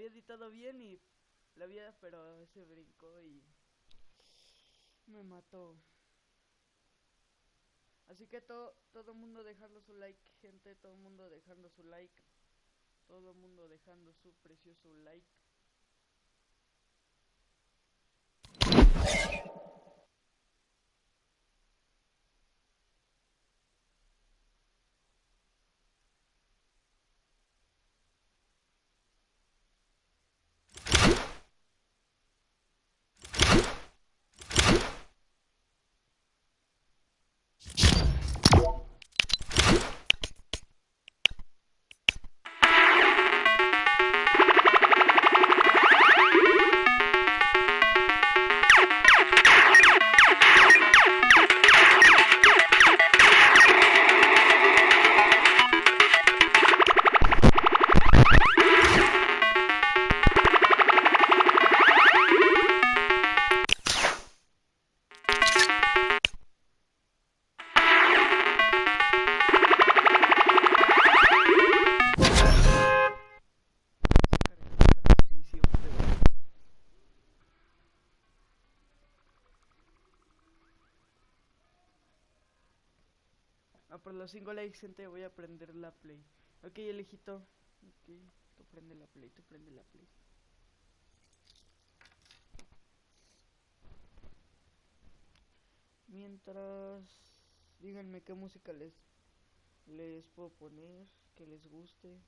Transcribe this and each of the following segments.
había editado bien y pero se brincó y me mató. Así que todo mundo dejando su like, gente, todo mundo dejando su like, todo mundo dejando su precioso like. Por los 5 likes, gente, voy a prender la play. Ok, elejito. Ok, tú prende la play, tú prende la play. Mientras, díganme qué música les puedo poner, que les guste.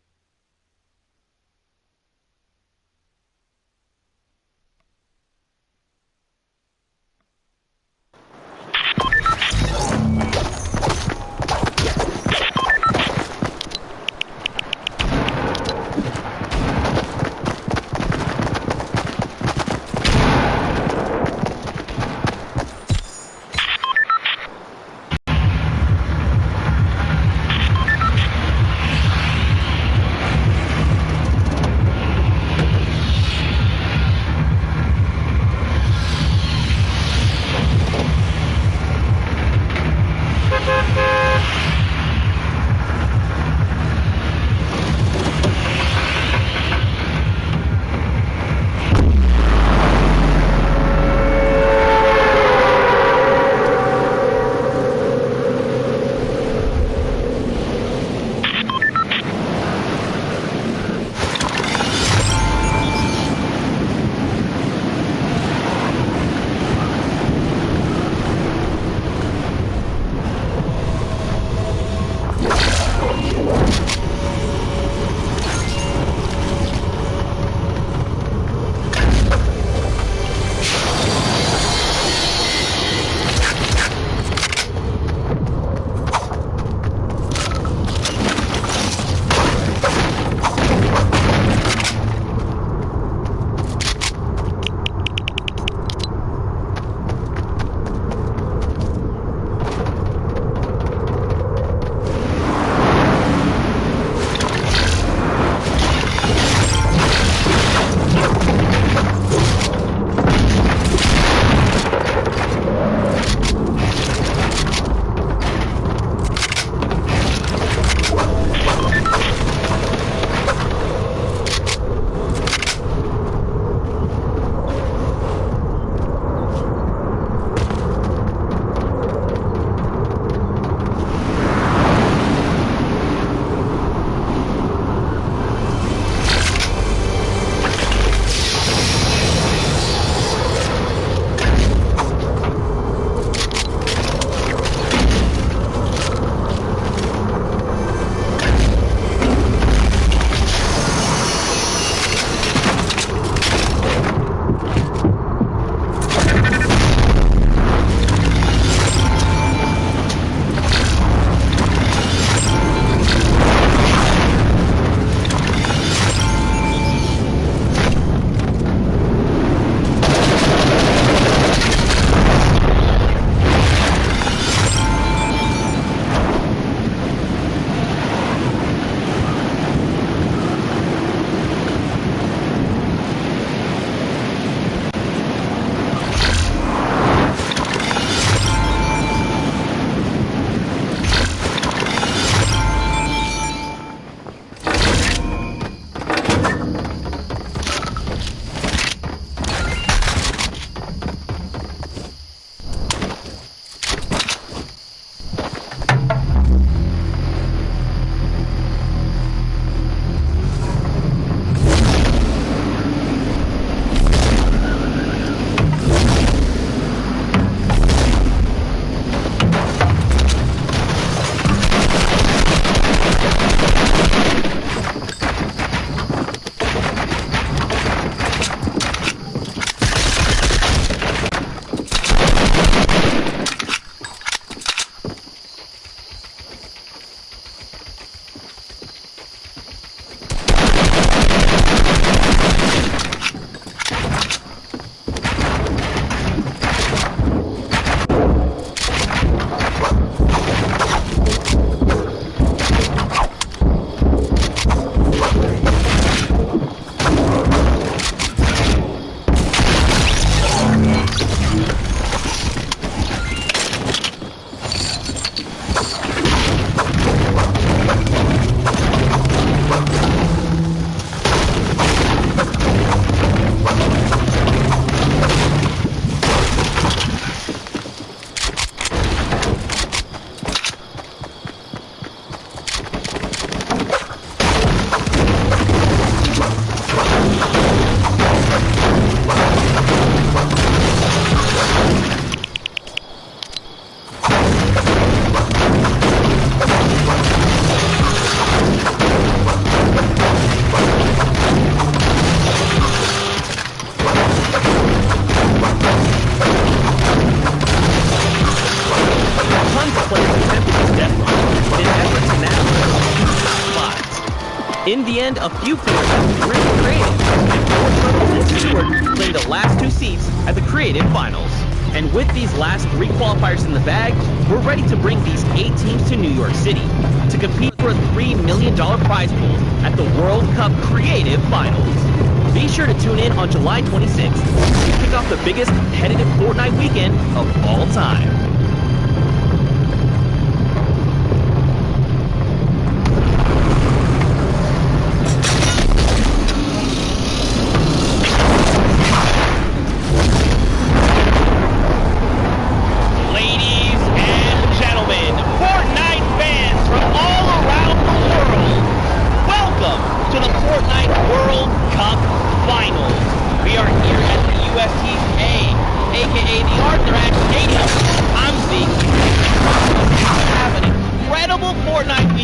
In the end, a few players have been really creative, and Fortnite and Teamwork claim the last 2 seats at the Creative Finals. And with these last 3 qualifiers in the bag, we're ready to bring these 8 teams to New York City to compete for a $3 million prize pool at the World Cup Creative Finals. Be sure to tune in on July 26th to kick off the biggest competitive Fortnite weekend of all time.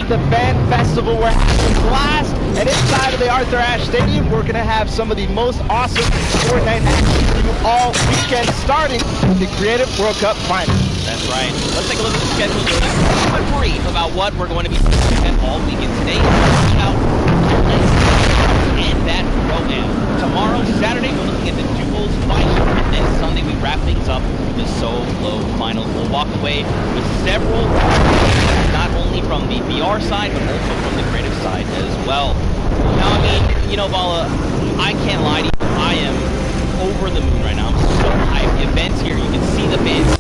The fan festival, we're having blast, and inside of the Arthur Ashe Stadium we're going to have some of the most awesome Fortnite action all weekend, starting with the Creative World Cup Finals. That's right. Let's take a look at the schedule. A brief about what we're going to be seeing all weekend today. And that program. Tomorrow, Saturday, we're looking at the duels final, and then Sunday we wrap things up with the solo finals. We'll walk away with several, not only from the VR side, but also from the creative side as well. Now, I mean, you know, Vala, I can't lie to you. I am over the moon right now. I'm so hyped. The events here, you can see the fans,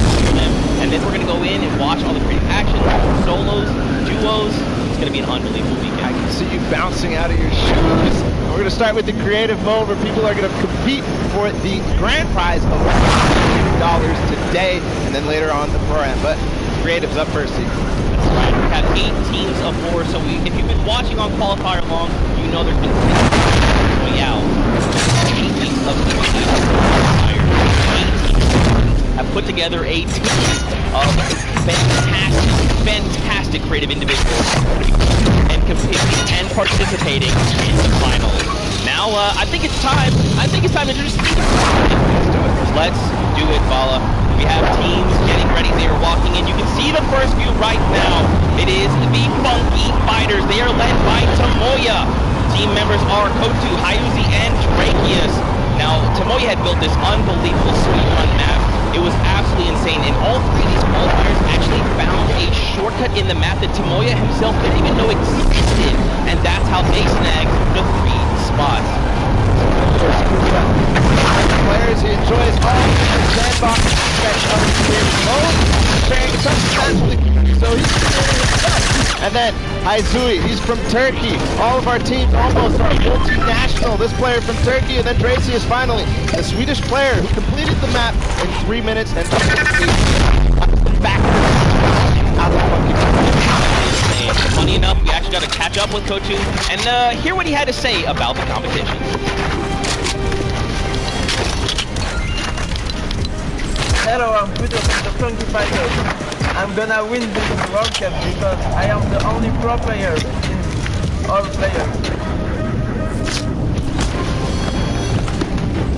and then we're going to go in and watch all the creative action, solos, duos. It's going to be an unbelievable weekend. I can see you bouncing out of your shoes. We're going to start with the creative mode where people are going to compete for the grand prize of $100 today, and then later on the program. But creative's up first here. That's right. We have 8 teams of 4, so if you've been watching on Qualifier long, you know there's been 3 out. 8 teams of 4 have put together a team of fantastic creative individuals and competing and participating in the finals. Now, I think it's time to introduce the team. Let's do it, Vala. We have teams getting ready. They are walking in. You can see the first view right now. It is the Funky Fighters. They are led by Tomoya. Team members are Kotu, Hayuzi, and Drakius. Now, Tomoya had built this unbelievable speedrun map. It was absolutely insane, and all 3 of these qualifiers actually found a shortcut in the map that Tomoya himself didn't even know existed, and that's how they snagged the 3 spots. Players, he enjoys all the sandbox aspects of the creative mode, sharing substantially, so he's himself. And then Hayzui, he's from Turkey. All of our teams almost are multinational. This player from Turkey, and then Tracy is finally the Swedish player who completed the map in 3 minutes and 20 back out of the Funky. Funny enough, we actually got to catch up with Kotu and hear what he had to say about the competition. Hello, I'm Peter from the Funky Fighters. I'm gonna win this World Cup because I am the only pro player in all players.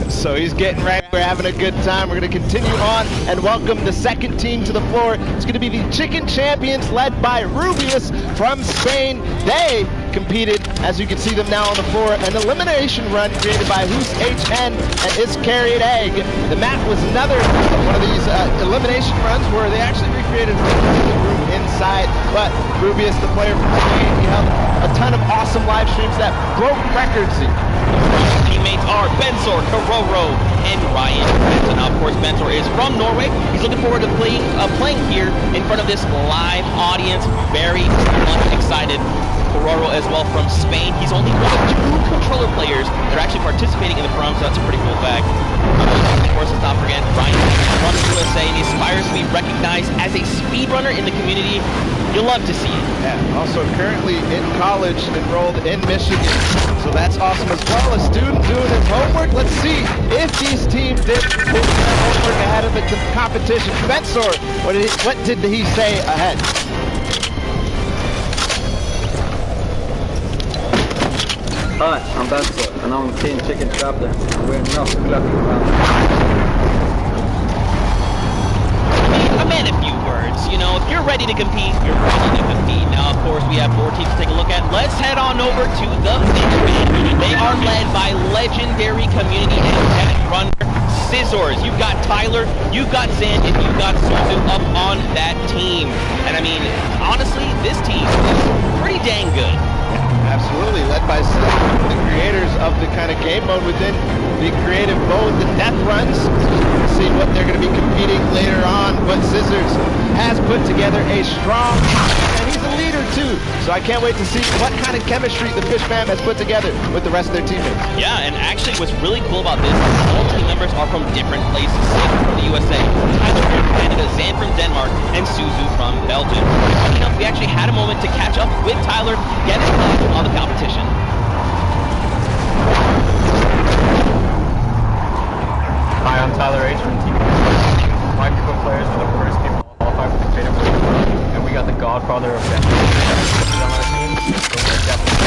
So he's getting ready. We're having a good time. We're going to continue on and welcome the second team to the floor. It's going to be the Chicken Champions led by Rubius from Spain. They competed, as you can see them now on the floor, an elimination run created by Who's HN and Is Carried Egg. The map was another one of these elimination runs where they actually recreated the room inside. But Rubius, the player from Spain, he held a ton of awesome live streams that broke records. Teammates are Bensor, Karoro, and Ryan. So now, of course, Bensor is from Norway. He's looking forward to playing here in front of this live audience. Very much excited. Karoro as well from Spain. He's only one of 2 controller players that are actually participating in the prom, so that's a pretty cool fact. Of course, let's not forget Ryan from the USA. He aspires to be recognized as a speedrunner in the community. You'll love to see it. Yeah, also currently in college, enrolled in Michigan. So that's awesome as well. A student doing his homework. Let's see if these teams did their homework ahead of the competition. Bensor, what did he say ahead? Hi, I'm Bensor, and I'm Team Chicken Captain. We're not clapping around. I meant a few words. You know, if you're ready to compete, you're ready to compete. Now, of course, we have 4 teams to take a look at. let's head on over to the Activen. They are led by legendary community and cat runner Scissors. You've got Tyler, you've got Zan, and you've got Suzu up on that team. And I mean, honestly, this team is pretty dang good. Absolutely, led by the creators of the kind of game mode within the creative mode, the death runs. See what they're going to be competing later on, but Scissors has put together a strong, and he's a leader too. So I can't wait to see what kind of chemistry the Fish Fam has put together with the rest of their teammates. Yeah, and actually what's really cool about this is all team members are from different places. Sid from the USA, Tyler from Canada, Zan from Denmark, and Suzu from Belgium. Funny enough, we actually had a moment to catch up with Tyler, get his thoughts on the competition. Hi, I'm Tyler H from Team. My group of players are the first people to qualify for the creative mode, and we got the godfather of Dejen on our team, so we're definitely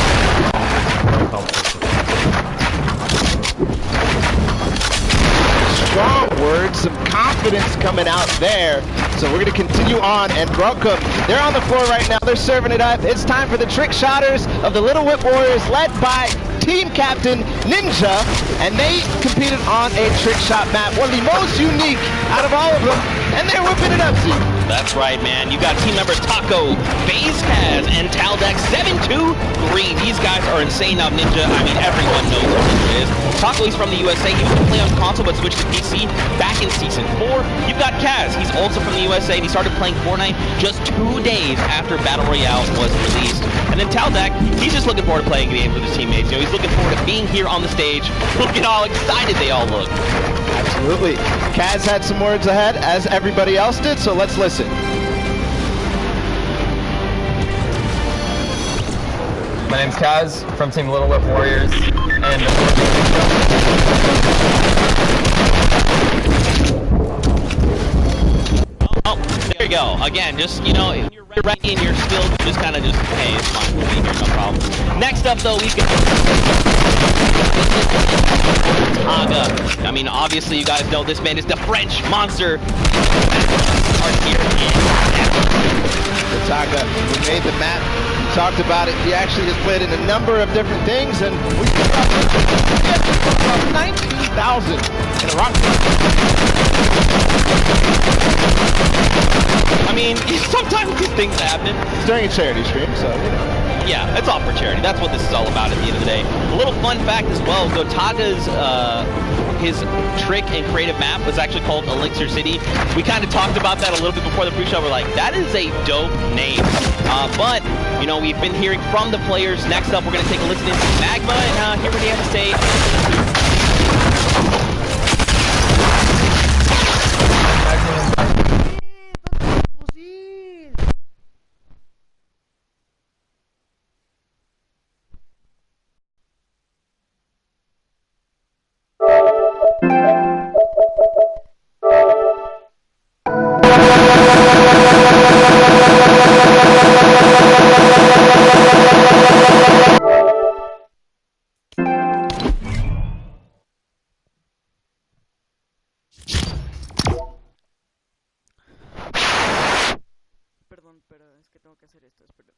competition. Strong words, some confidence coming out there. So we're going to continue on and welcome. They're on the floor right now. They're serving it up. It's time for the trick shotters of the Little Whip Warriors, led by team captain Ninja, and they competed on a trick shot map, one of the most unique out of all of them, and they're whipping it up, see. That's right, man. You got team members Taco, FaZe Kaz, and Taldex 723. These guys are insane now, Ninja. I mean, everyone knows who Ninja is. Taco, he's from the USA. He used to play on console, but switched to PC back in Season 4. You've got Kaz. He's also from the USA, and he started playing Fortnite just 2 days after Battle Royale was released. And then Taldex, he's just looking forward to playing games with his teammates. You know, he's looking forward to being here on the stage. Look at how excited they all look. Absolutely. Kaz had some words ahead, as everybody else did, so let's listen. My name's Kaz from Team Little Whip Warriors, and oh, there you go. Again, just, you know, if you're ready and you're skilled, just kind of just, hey, it's fine. We'll be here, no problem. Next up, though, we got Taga. I mean, obviously, you guys know this man is the French monster. Are here Taga, who made the map, talked about it. He actually has played in a number of different things, and we got 19,000 in a rock. I mean, sometimes these things happen. It's during a charity stream, so, you know. Yeah, it's all for charity. That's what this is all about at the end of the day. A little fun fact as well, so Taga's, his trick and creative map was actually called Elixir City. We kind of talked about that a little bit before the pre-show. We're like, that is a dope name. But, you know, we've been hearing from the players. Next up, we're going to take a listen into Magma and hear what they have to say. Perdón, pero es que tengo que hacer esto, espérame.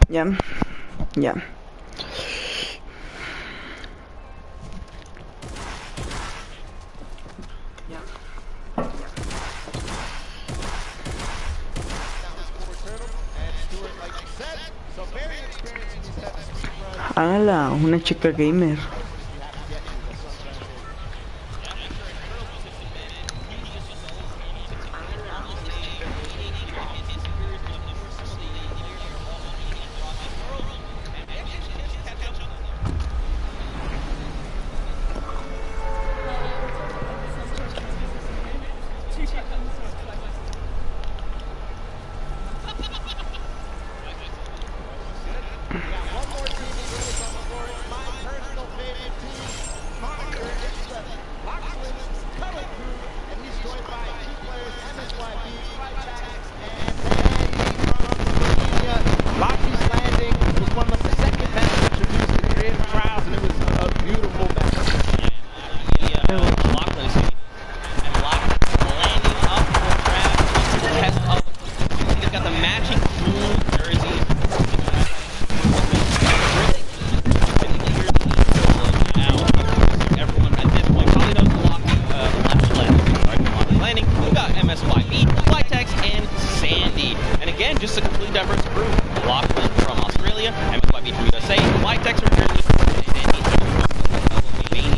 Ya, ya. Ya. Hágala, una chica gamer.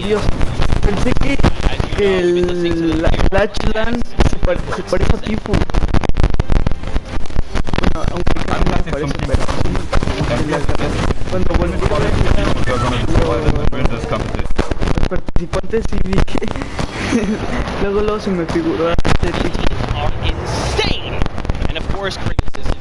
Dios, pensé que el Lachlan se parece a Tifu. Bueno, aunque no me parece, pero cuando volví a ver los participantes y vi que luego se me figuró este Tifu. Insane! And of course,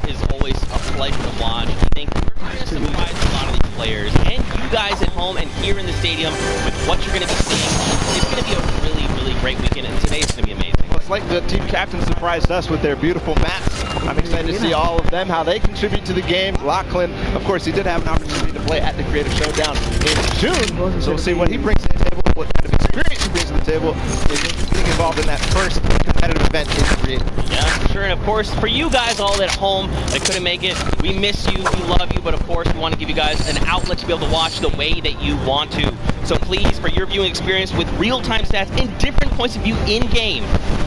is always a pleasure to watch. I think we're going to surprise a lot of these players and you guys at home and here in the stadium with what you're going to be seeing. It's going to be a really, really great weekend, and today's going to be amazing. Well, it's like the team captain surprised us with their beautiful maps. I'm excited to see all of them, how they contribute to the game. Lachlan, of course, he did have an opportunity to play at the Creative Showdown in June, so we'll see what he brings to the table, what kind of experience he brings to the table in being involved in that first competitive event in Creative. Yeah, for sure, and of course, for you guys all at home that couldn't make it, we miss you, we love you, but of course, we want to give you guys an outlet to be able to watch the way that you want to. So please, for your viewing experience with real-time stats and different points of view in-game,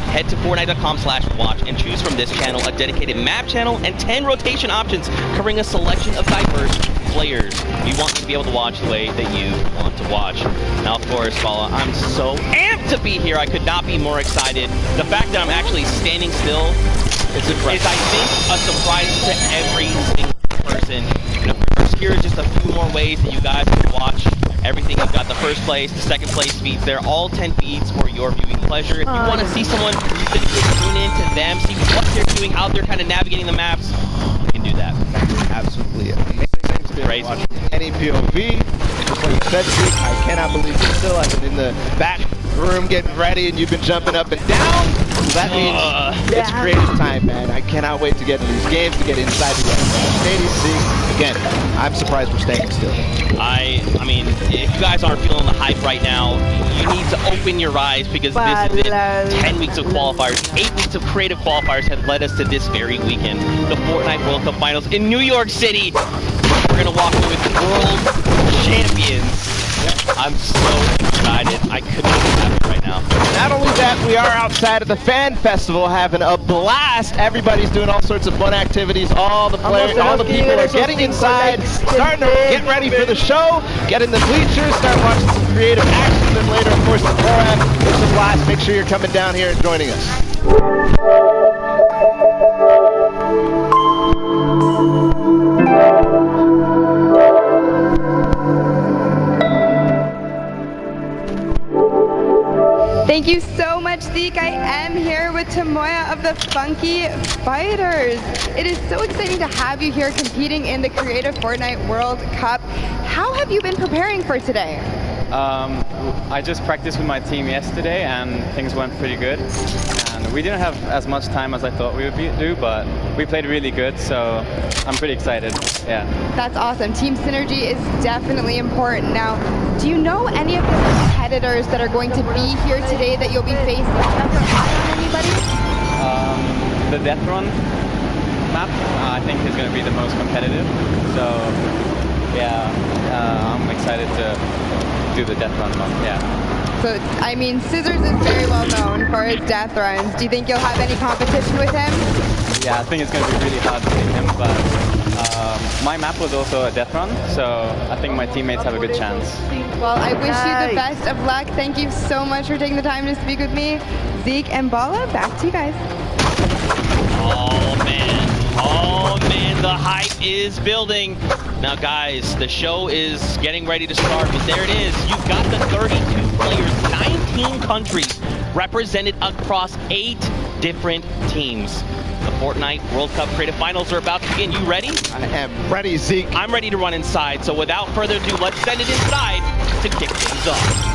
head to Fortnite.com/watch and choose from this channel a dedicated map channel and 10 rotation options covering a selection of diverse players. We want you to be able to watch the way that you want to watch. Now, of course, Paula, I'm so amped to be here. I could not be more excited. The fact that I'm actually standing still is, I think, a surprise to every single person. And of course, here are just a few more ways that you guys can watch everything. You've got the first place, the second place feeds. They're all 10 feeds for your viewing pleasure. If you want to see someone, you can tune into them, see what they're doing, how they're kind of navigating the maps, you can do that. Absolutely amazing things to be able to watch any POV. Just like you said, Zeke, I cannot believe you're still in the back room getting ready and you've been jumping up and down. So that means it's creative time, man. I cannot wait to get into these games, to get inside the stadium. See, again, I'm surprised we're staying still. I mean, if you guys aren't feeling the hype right now, you need to open your eyes because this is it. 10 weeks of qualifiers, 8 weeks of creative qualifiers have led us to this very weekend. The Fortnite World Cup Finals in New York City. We're going to walk away with world champions. I'm so excited. I couldn't be happy right now. Not only that, we are outside of the fan festival having a blast. Everybody's doing all sorts of fun activities. All the players, all the people are getting inside, starting to get ready for the show, get in the bleachers, start watching some creative action. Then later, of course, the program. It's a blast. Make sure you're coming down here and joining us. Thank you so much, Zeke. I am here with Tamoya of the Funky Fighters. It is so exciting to have you here competing in the Creative Fortnite World Cup. How have you been preparing for today? I just practiced with my team yesterday and things went pretty good. And we didn't have as much time as I thought we would do, but we played really good, so I'm pretty excited. Yeah. That's awesome. Team synergy is definitely important. Now, do you know any of the competitors that are going to be here today that you'll be facing? Anybody? The Death Run map, I think, is going to be the most competitive. So, yeah, I'm excited to do the Death Run map. Yeah. So, I mean, Scissors is very well known for his death runs. Do you think you'll have any competition with him? Yeah, I think it's going to be really hard to beat him, but my map was also a death run, so I think my teammates have a good chance. Well, I wish you the best of luck. Thank you so much for taking the time to speak with me. Zeke and Bala, back to you guys. Oh man, the hype is building. Now guys, the show is getting ready to start, but there it is. You've got the 32 players, 19 countries represented across 8 different teams. The Fortnite World Cup Creative Finals are about to begin. You ready? I am ready, Zeke. I'm ready to run inside, so without further ado, let's send it inside to kick things off.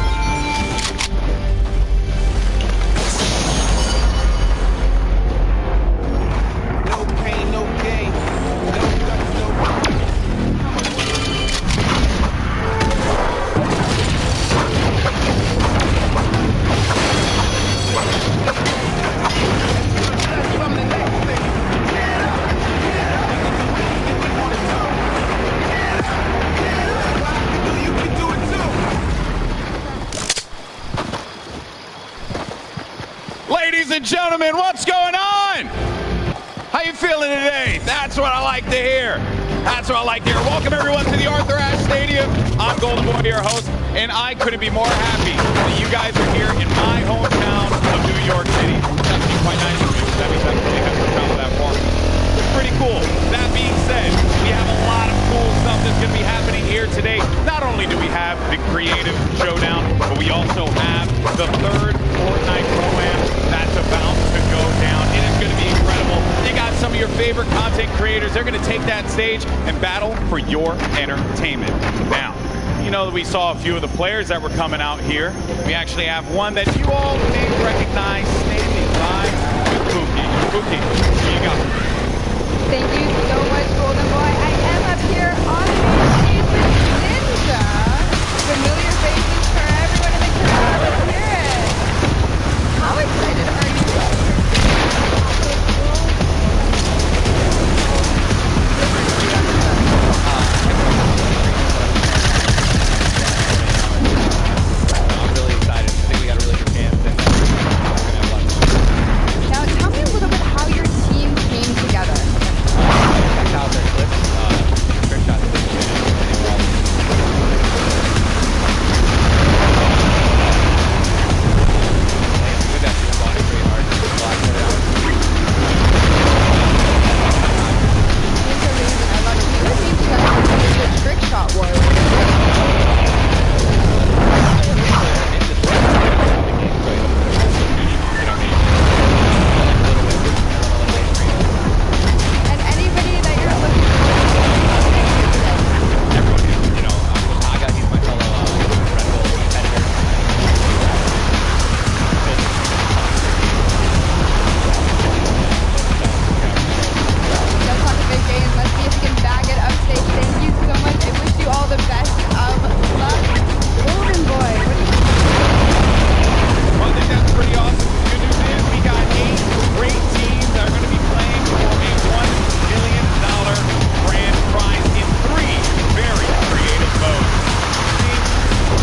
Ladies and gentlemen, what's going on? How you feeling today? That's what I like to hear. That's what I like to hear. Welcome everyone to the Arthur Ashe Stadium. I'm Golden Boy, your host, and I couldn't be more happy that you guys are here in my hometown of New York City. That's actually quite nice of you. That means I really have to travel that far. It's pretty cool. That being said, we have a lot of cool stuff that's going to be happening here today. Not only do we have the Creative Showdown, but we also have the third Fortnite Pro-Am that's about to go down. It is going to be incredible. You got some of your favorite content creators. They're going to take that stage and battle for your entertainment. Now, you know that we saw a few of the players that were coming out here. We actually have one that you all may recognize standing by with Pookie. Pookie, here you go. Thank you so much, Golden Boy. I am up here on the stage with Ninja. Familiar faces for everyone in the crowd. Let's hear it. How excited are you? I'm really excited. I think we got a really good chance, and we're going to have a lot of fun. Now, tell me a little bit how your team came together. Check out their clips. Trick shots. Trick shot was. And anybody that you're looking Everyone, you know, Aga, he's my fellow Red Bull competitor. That's not a big game. Let's see if we can bag it up stage. Thank you so much. I wish you all the best of luck. Golden Boy, what do you think? Well, I think that's pretty awesome. The good news is we got 8 great teams that are going to be playing for a $1 million grand prize in 3 very creative modes. See,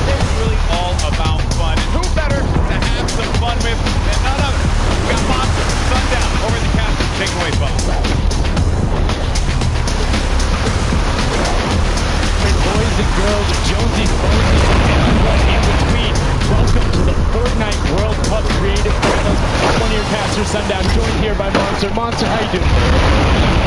it's really all about fun. And who better to have some fun with than none other? We got Monster, Sundown, over in the captain. Take away, Bubba. Boys and girls, Jonesies, Bonesies, and everyone in between. Welcome to the Fortnite World Cup Creative Finals. I'm one of your casters, Sundown, joined here by Monster. Monster, how you doing?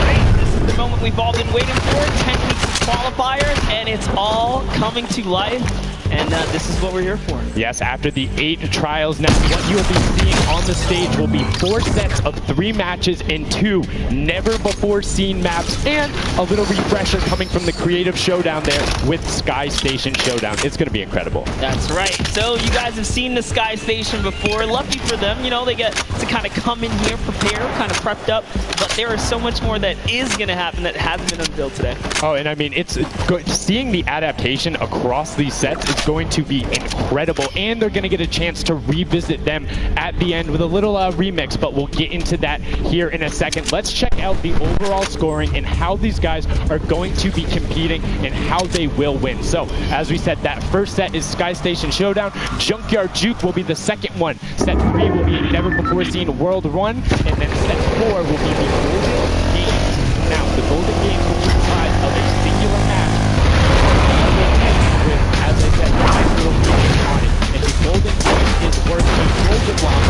Great. This is the moment we've all been waiting for. 10 weeks of qualifiers, and it's all coming to life. And this is what we're here for. Yes, after the 8 trials, now what you'll be seeing on the stage will be 4 sets of 3 matches and 2 never-before-seen maps, and a little refresher coming from the Creative Showdown there with Sky Station Showdown. It's going to be incredible. That's right. So you guys have seen the Sky Station before. Lucky for them, you know, they get to kind of come in here, prepare, kind of prepped up. But there is so much more that is going to happen that hasn't been unveiled today. Oh, and I mean, it's seeing the adaptation across these sets is going to be incredible, and they're going to get a chance to revisit them at the end with a little remix, but we'll get into that here in a second. Let's check out the overall scoring and how these guys are going to be competing and how they will win. So, as we said, that first set is Sky Station Showdown. Junkyard Juke will be the second one. Set 3 will be Never Before Seen World Run, and then set 4 will be the Golden Games. Now, the Golden Games will be comprised of a singular match with, as I said, nice little features on it. And the Golden Game is worth a Golden Llama.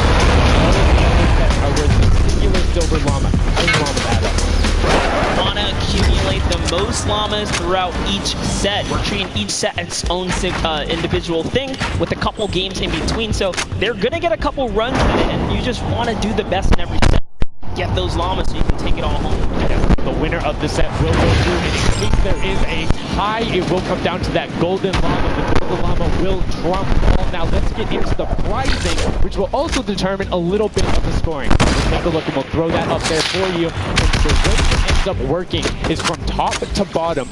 All of the other sets are worth a singular Silver Llama. Bring Llama that up. Want to accumulate the most llamas throughout each set. We're treating each set its own individual thing with a couple games in between. So they're going to get a couple runs in it, and you just want to do the best in every set. Get those llamas so you can take it all home. The winner of the set will go through, and in case there is a tie, it will come down to that Golden Llama. The Golden Llama will trump all. Now let's get into the pricing, which will also determine a little bit of the scoring. We'll take a look and we'll throw that up there for you. And the way it ends up working is from top to bottom.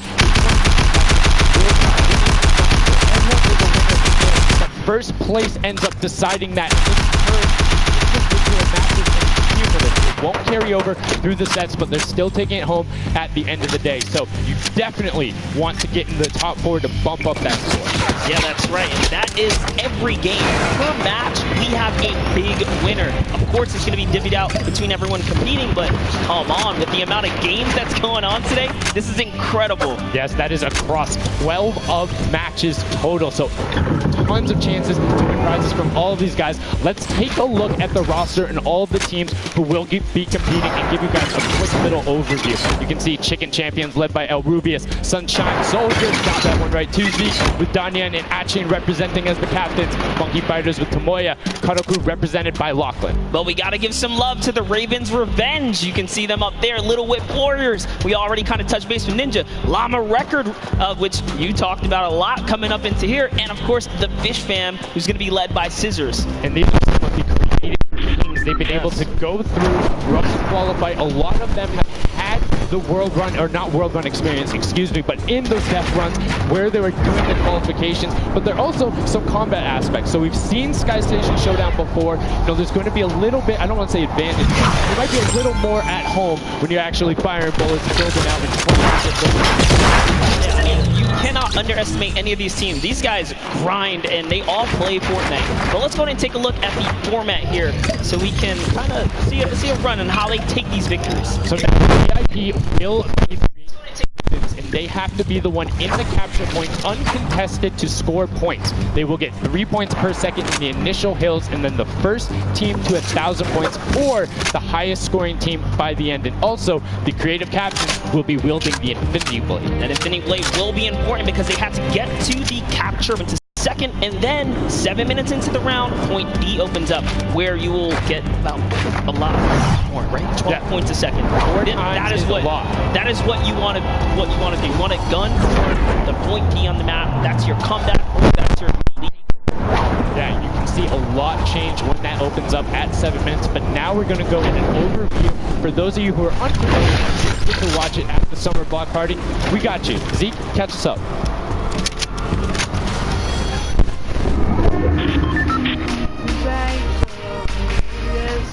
First place ends up deciding that individual matches and cumulative. It won't carry over through the sets, but they're still taking it home at the end of the day. So you definitely want to get in the top 4 to bump up that score. Yeah, that's right. And that is every game. Per match, we have a big winner. Of course, it's going to be divvied out between everyone competing, but come on, with the amount of games that's going on today, this is incredible. Yes, that is across 12 of matches total. So tons of chances to win prizes from all of these guys. Let's take a look at the roster and all of the teams who will be competing and give you guys a quick little overview. You can see Chicken Champions led by El Rubius, Sunshine Soldiers, got that one right, Tuesday with Danyan and Achin representing as the captains, Funky Fighters with Tomoya, Karoku represented by Lachlan. But we got to give some love to the Ravens Revenge. You can see them up there, Little Whip Warriors. We already kind of touched base with Ninja. Llama Record, which you talked about a lot coming up into here, and of course the Fish Fam, who's going to be led by Scissors. And these are some of the creative meetings they've been able to go through, rush and qualify. A lot of them have had the World Run, or not World Run experience, excuse me, but in those death runs where they were doing the qualifications, but there are also some combat aspects. So we've seen Sky Station Showdown before. You know, there's going to be a little bit, I don't want to say advantage, but there might be a little more at home when you're actually firing bullets and building out in 20 You cannot underestimate any of these teams. These guys grind and they all play Fortnite. But let's go ahead and take a look at the format here so we can kind of see a run and how they take these victories. So the VIP will be and they have to be the one in the capture point uncontested to score points. They will get 3 points per second in the initial hills, and then the first team to 1,000 points or the highest scoring team by the end. And also the creative captains will be wielding the Infinity Blade. That Infinity Blade will be important because they have to get to the capture into second, and then 7 minutes into the round, point D opens up, where you will get about a lot more, right? 12 points a second. That is what you want to do. You want a gun for the point D on the map. That's your comeback. That's your lead. Yeah, you can see a lot change when that opens up at 7 minutes. But now we're going to go in an overview for those of you who are unfamiliar. Get to watch it at the summer block party. We got you. Zeke, catch us up.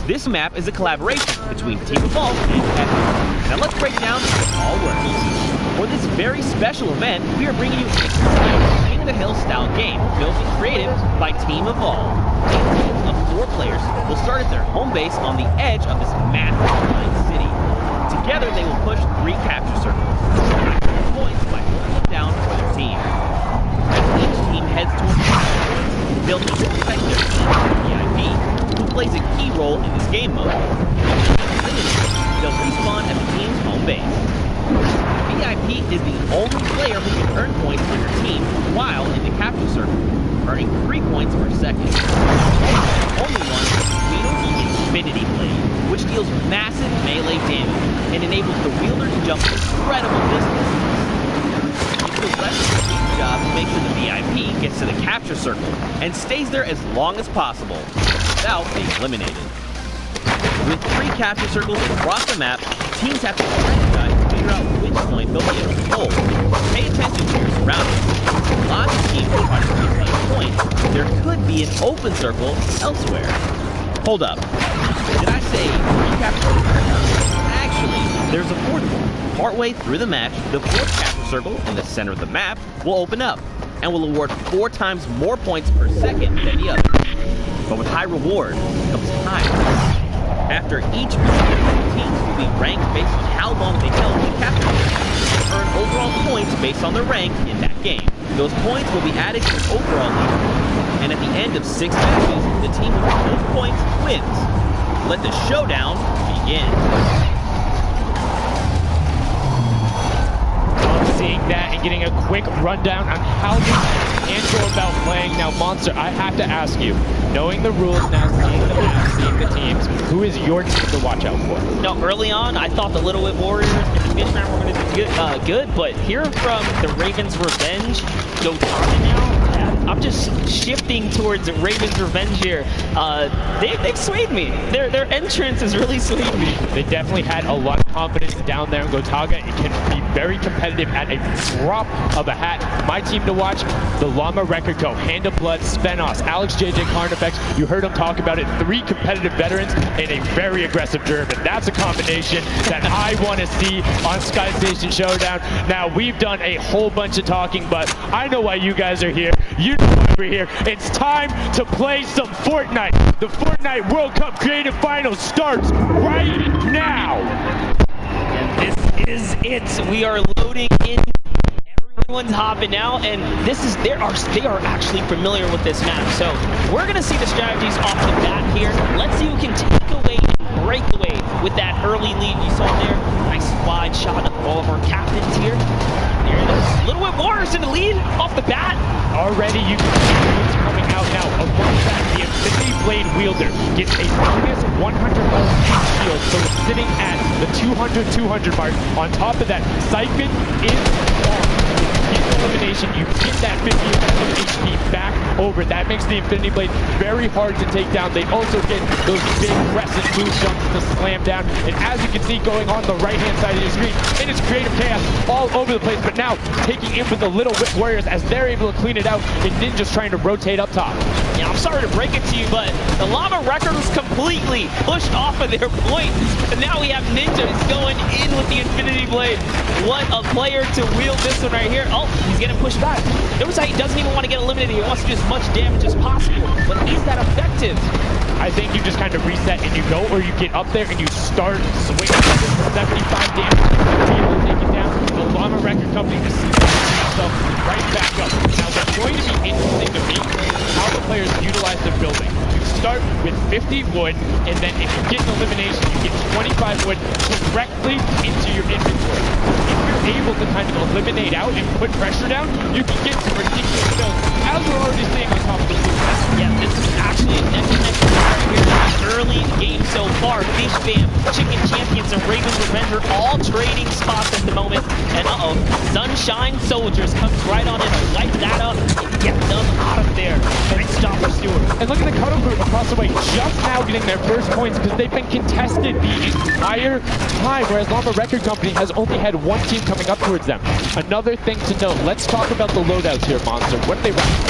This map is a collaboration between Team Evolve and Dejen. Now let's break down how it all works. For this very special event, we are bringing you a King of the Hill style game built and created by Team Evolve. Teams of 4 players will start at their home base on the edge of this massive giant city. Together they will push 3 capture circles, points by holding them down for their team. As each team heads towards the they'll protect their VIP, who plays a key role in this game mode. They'll respawn at the team's home base. VIP is the only player who can earn points for your team while in the capture circle, earning 3 points per second. Only one wields the Infinity Blade, which deals massive melee damage and enables the wielder to jump incredible distances. It's the rest of the team's job to make sure the VIP gets to the capture circle and stays there as long as possible without being eliminated. With 3 capture circles across the map, teams have to strategize to figure out which point they'll be able to hold. Pay attention to your surroundings. Lots of teams will try to open circle elsewhere. Hold up. Did I say recapture circle? Actually, there's a portable. Partway through the match, the fourth capture circle in the center of the map will open up and will award 4 times more points per second than the other. But with high reward comes time. After each match, teams will be ranked based on how long they held the capture and earn overall points based on their rank in that game. Those points will be added to the overall leaderboard, and at the end of 6 matches, the team with the most points wins. Let the showdown begin. Seeing that and getting a quick rundown on how this can go about playing. Now, Monster, I have to ask you, knowing the rules now, seeing the map, seeing the teams, who is your team to watch out for? No, early on, I thought the Little Whip Warriors and the Fishman were going to be good, but hearing from the Ravens Revenge, Gotana now, I'm just shifting towards Ravens Revenge here. They've swayed me. Their entrance has really swayed me. They definitely had a lot of confidence down there in Gotaga. It can be very competitive at a drop of a hat. My team to watch, the Llama Record Co, Hand of Blood, Spenos, Alex JJ Carnifex. You heard him talk about it. 3 competitive veterans and a very aggressive German. That's a combination that I want to see on Sky Station Showdown. Now, we've done a whole bunch of talking, but I know why you guys are here. You know why we're here. It's time to play some Fortnite. The Fortnite World Cup Creative Finals starts right now. And this is it. We are loading in. Everyone's hopping now, and they are actually familiar with this map. So we're gonna see the strategies off the bat here. Let's see who can take away and break away with that early lead you saw there. Nice wide shot of all of our captains here. There it is. Little Whip Warriors in the lead off the bat. Already you can see what's coming out now. Alongside the Infinity Blade wielder gets a bonus 100 shield, so it's sitting at the 200 mark. On top of that, Siphon is on. Elimination, you get that 50 HP back over. That makes the Infinity Blade very hard to take down. They also get those big crescent move jumps to slam down. And as you can see going on the right-hand side of your screen, it is creative chaos all over the place. But now taking in with the Little Whip Warriors as they're able to clean it out, and Ninja's trying to rotate up top. Yeah, I'm sorry to break it to you, but the Llama Record was completely pushed off of their points. And now we have Ninja going in with the Infinity Blade. What a player to wield this one right here. Oh, he's getting pushed back. Notice how he doesn't even want to get eliminated. He wants to do as much damage as possible. But is that effective? I think you just kind of reset and you go, or you get up there and you start swinging 75 damage to be able to take it down. The Llama Record Company just seems to get itself right back up. Now, what's going to be interesting to me is how the players utilize their building. You start with 50 wood, and then if you get an elimination, you get 25 wood directly into your inventory. If you're able to kind of eliminate out and put pressure down, you can get some ridiculous builds, as we're already seeing on top of the blue. Yeah, this is actually an excellent right here. Early game so far. Fish Fam, Chicken Champions, and Ravens Revenge are all trading spots at the moment. And Sunshine Soldiers comes right on in to wipe that up and get them out of there. Great stop for Stewart. And look at the cutoff group across the way, just now getting their first points because they've been contested the entire time, whereas Llama Record Company has only had one team coming up towards them. Another thing to note, let's talk about the loadouts here, Monster. What are they rocking?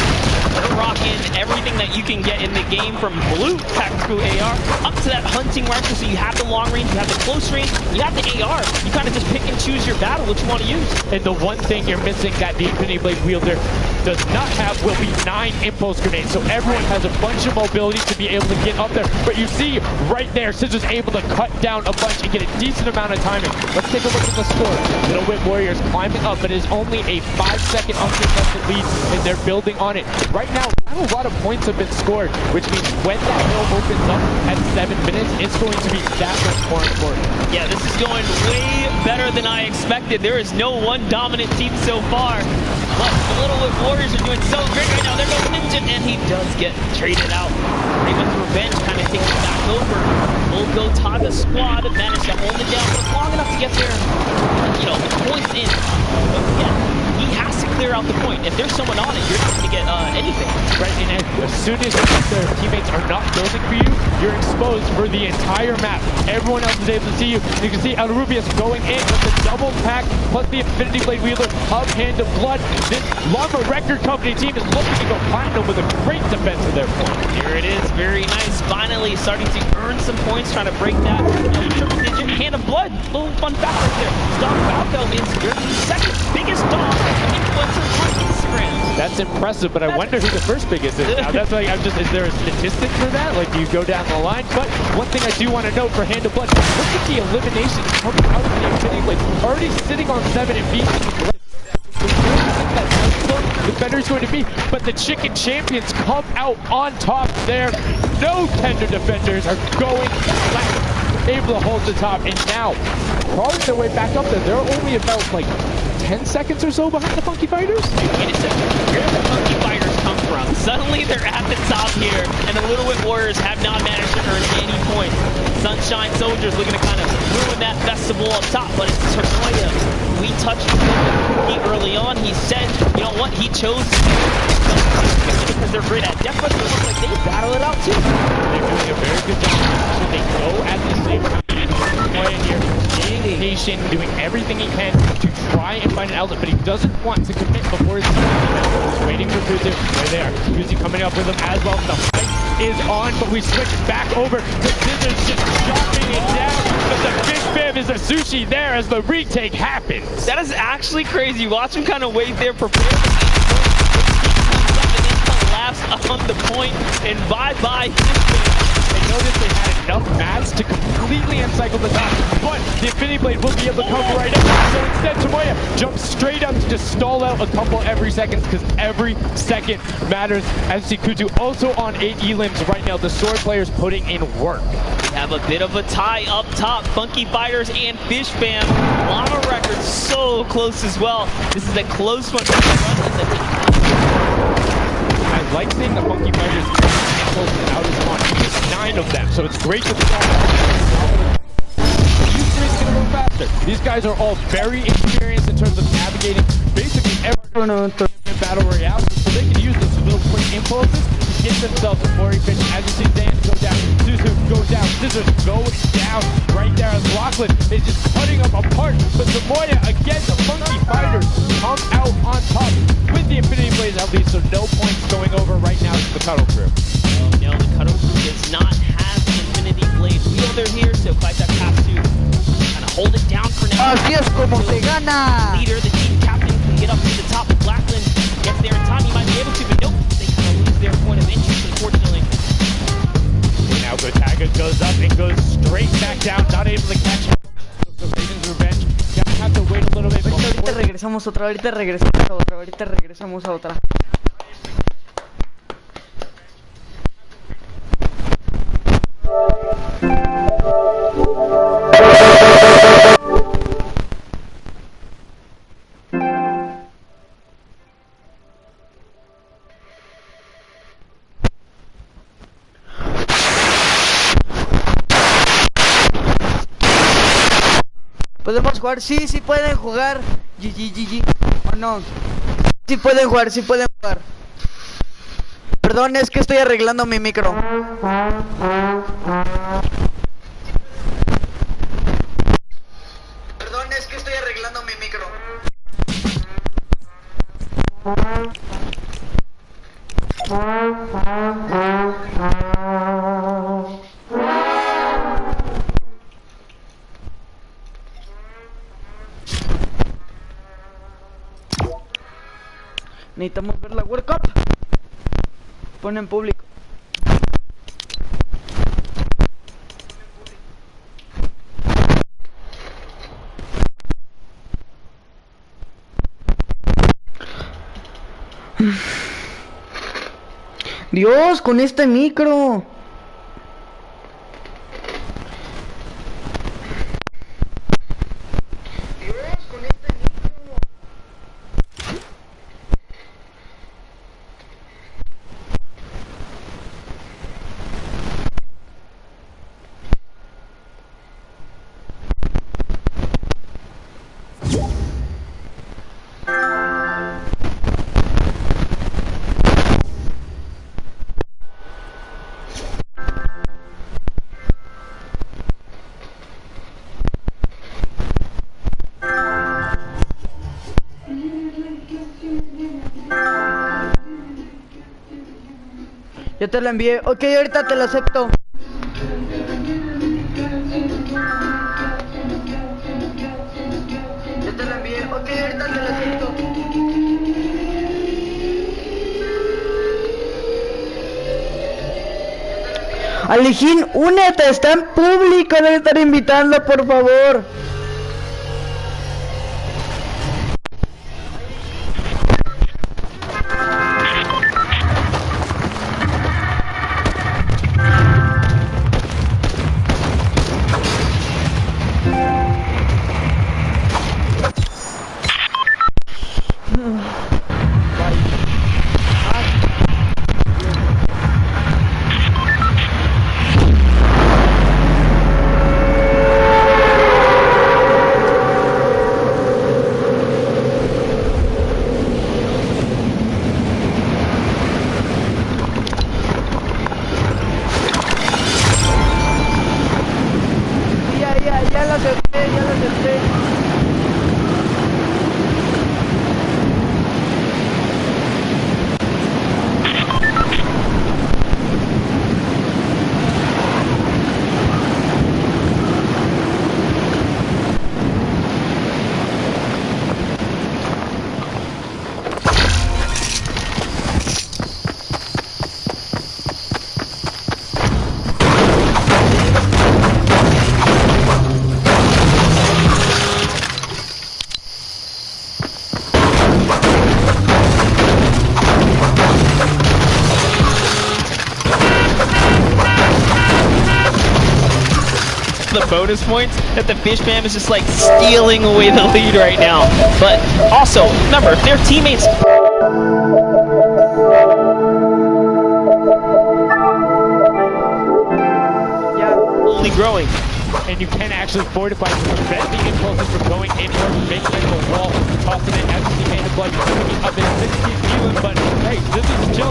They're rocking everything that you can get in the game, from blue tactical AR up to that hunting rifle. So you have the long range, you have the close range, you have the AR. You kind of just pick and choose your battle, which you want to use. And the one thing you're missing that the Infinity Blade wielder does not have will be 9 impulse grenades. So everyone has a bunch of mobility to be able to get up there. But you see right there, Scissor's able to cut down a bunch and get a decent amount of timing. Let's take a look at the score. Little Whip Warriors climbing up, but it is only a 5-second uncontested lead, and they're building on it. Right now, a lot of points have been scored, which means when that hill opens up at 7 minutes, it's going to be that much more important. Yeah, this is going way better than I expected. There is no one dominant team so far. But the Little Whip Warriors are doing so great right now. There goes Ninja, and he does get traded out. Ravens Revenge kind of takes it back over. We'll go Taga squad, managed to hold it down for long enough to get there. You know, the points in. But yeah, he he has to clear out the point. If there's someone on it, you're not going to get anything. Right, and as soon as their teammates are not building for you, you're exposed for the entire map. Everyone else is able to see you. You can see Rubius going in with the double pack plus the Infinity Blade wielder of Hand of Blood. This Llama Record Company team is looking to go platinum with a great defense of their point. Here it is, very nice. Finally starting to earn some points, trying to break that triple digit. Hand of Blood, little fun fact right there. Dog Falco is your second biggest dog influencer on Instagram. That's impressive, but I wonder who the first biggest is now. That's like, is there a statistic for that? Like, do you go down the line? But one thing I do want to note for Hand of Blood, look at the elimination coming out of the Infinity Blade. Already sitting on 7 and beat the better is going to be, but the Chicken Champions come out on top there. No tender defenders are going left, able to hold the top, and now crawling their way back up there. They're only about like 10 seconds or so behind the Funky Fighters. Wait a second, where did the Funky Fighters come from? Suddenly they're at the top here, and the Little Whip Warriors have not managed to earn any points. Sunshine Soldiers looking to kind of ruin that festival up top, but it's Tomoya. We touched Cookie early on. He said, you know what, he chose because they're great at depth, but it looks like they battle it out too. They're doing a very good job. They go at the same time. Tomoya here, being patient, doing everything he can to try and find an outlet, but he doesn't want to commit before his team. He's waiting for Kuzu. There they are. Kuzu coming up with him as well. The fight is on, but we switch back over to Scissors just chopping it down. But the big bam is a sushi there as the retake happens. That is actually crazy. Watch him kind of wait there, prepare and then collapse on the point, and bye-bye. They noticed they had enough mats to completely uncycle the top, but the Infinity Blade will be able to come right up. So instead, Tomoya jumps straight up to just stall out a couple every second, because every second matters. As you see Kutu also on 8 elims right now, the sword players putting in work. We have a bit of a tie up top. Funky Fighters and Fish Fam. Llama Records so close as well. This is a close one. I like seeing the Funky Fighters out as one. 9 of them, so it's great to see. These three can go faster. These guys are all very experienced in terms of navigating basically every battle royale, so they can use this little quick impulses to get themselves before he finishes. As you see Dan go down, Suzu go down, Scissors go down. Right there as Lachlan is just cutting them apart. But Tomoya, again, the Funky Fighters come out on top with the Infinity Blades at least, so no points going over right now to the Cuddle Crew. Oh no, the Cuddle Crew does not have the Infinity Blade wielder here, so Kaitak has to kind of hold it down for now. Así es como se gana. Leader, the team captain, can get up to the top. If Blackland gets there in time, he might be able to, but nope, they kind of lose their point of interest, unfortunately. Now Gotaga goes up and goes straight back down, not able to catch up. The Ravens revenge. Gonna have to wait a little bit. Ahorita regresamos a otra. ¿Podemos jugar? Sí, sí pueden jugar. GG. ¿O no? Sí pueden jugar. Perdón, es que estoy arreglando mi micro. Necesitamos ver la World Cup. Pon en público. Dios, con este micro. Ya te la envié. Ok, ahorita te la acepto. Ya te la envié. Ok, ahorita te la acepto. Alejín, únete, está en público, debe estar invitando, por favor. Ya lo acepté, ya lo acepté. The bonus points that the fish fam is just like stealing away the lead right now. But also, remember, if their teammates only growing. And you can actually fortify to prevent the impulses from going in or making it a wall, tossing it as the teammate is like picking up in 16 healing, but hey, this is chill.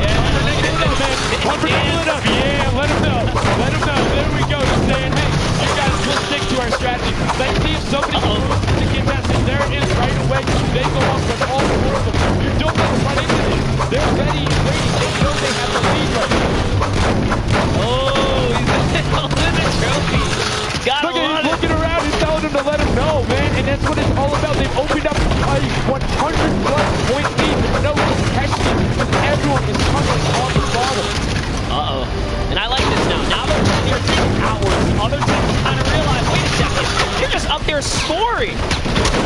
One for split up. Yeah, let him know. Let him know. There we go. He's saying, hey, you guys will stick to our strategy. Let's see if somebody can get that. There it is right away. They go up with all four of them. You don't have to run into this. They're ready and waiting. They know they have the lead right now. Oh, he's holding the trophy. Look at him looking around and telling him to let him know, man. And that's what it's all about. They've opened up a 100-plus point lead with no contestation. Everyone is tumbling on the bottom. Uh-oh. And I like this now. Now they're up there taking hours. Other teams kind of realize, wait a second, you're just up there scoring.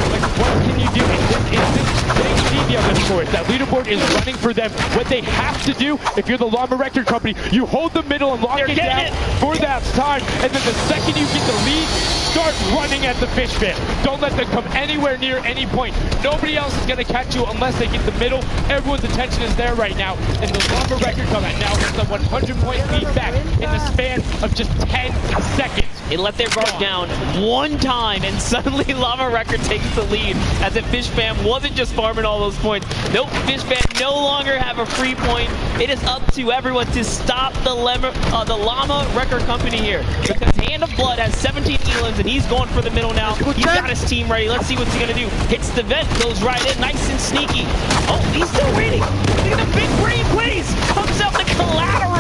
Like, what can you do in this instance? They need the other scores. That leaderboard is running for them. What they have to do, if you're the Llama Record Company, you hold the middle and lock it down for that time. And then the second you get the lead, start running at the fish fam. Don't let them come anywhere near any point. Nobody else is going to catch you unless they get the middle. Everyone's attention is there right now. And the Llama Record Company now has a 100-point lead back in the span of just 10 seconds. They let their guard down one time, and suddenly Llama Record takes the lead, as if Fish Fam wasn't just farming all those points. Nope, Fish Fam no longer have a free point. It is up to everyone to stop the Llama Record Company here, because Hand of Blood has 17 Elans, and he's going for the middle now. He's got his team ready. Let's see what's he going to do. Hits the vent, goes right in, nice and sneaky. Oh, he's still waiting. Look at the big brain plays. Comes out the collateral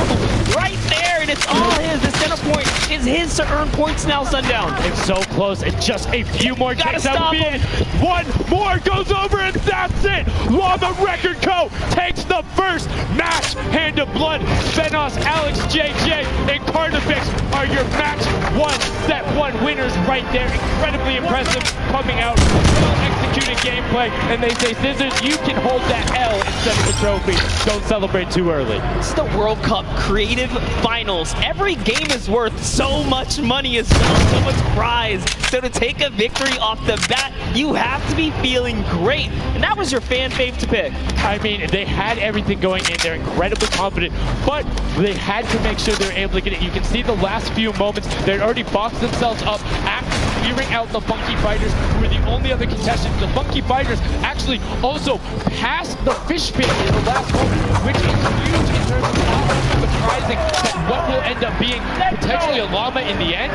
right there, and it's all his. The center point is his to earn points now, Sundown. It's so close, and just a few more takes out the end. One more goes over, and that's it. Llama Record Co. takes the first match. Hand of Blood, Venos, Alex, JJ, and Carnifex are your match one, set one winners right there. Incredibly impressive coming out, well-executed gameplay, and they say, Scissors, you can hold that L instead of the trophy. Don't celebrate too early. It's the World Cup Creative Finals. Every game is worth so much money as well, so much prize. So to take a victory off the bat, you have to be feeling great. And that was your fan fave to pick. I mean, they had everything going in. They're incredibly confident, but they had to make sure they were able to get it. You can see the last few moments, they'd already boxed themselves up after clearing out the Funky Fighters, who were the only other contestants. The Funky Fighters actually also passed the Fish Fam in the last moment, which is huge in terms of not surprising that what will end up being potentially a Llama in the end.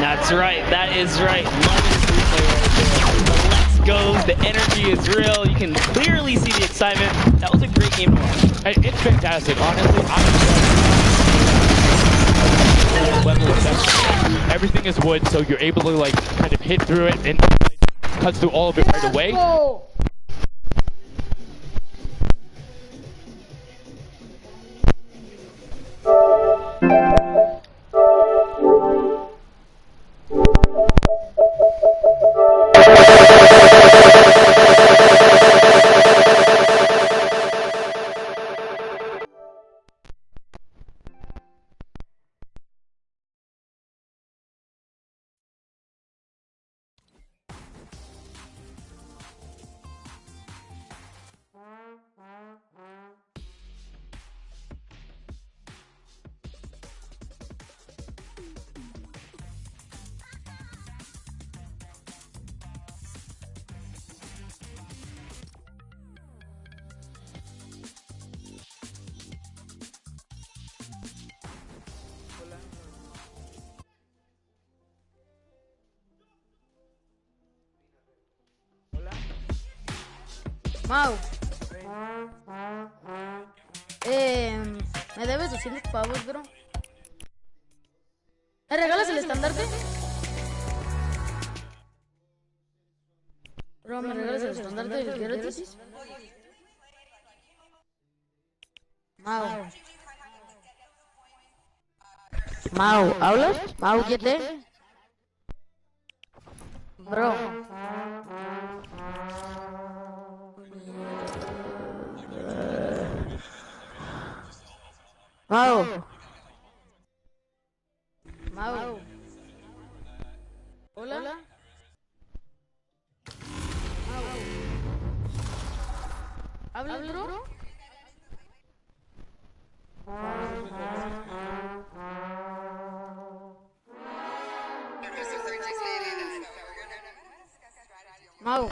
That's right. That is right. Love is the player right there. Let's goes. The energy is real. You can clearly see the excitement. That was a great game to watch. It's fantastic, honestly. Everything is wood, so you're able to like kind of hit through it and cut through all of it right away. Mau. Me debes 200 pavos, bro. ¿Me regalas el estandarte? Bro, ¿me regalas el estandarte del gratis? Mau. Mau, ¿hablas? Mau, ¿qué Bro. Mau. Mau. Hola. Mau. ¿Hablas, bro? Mau.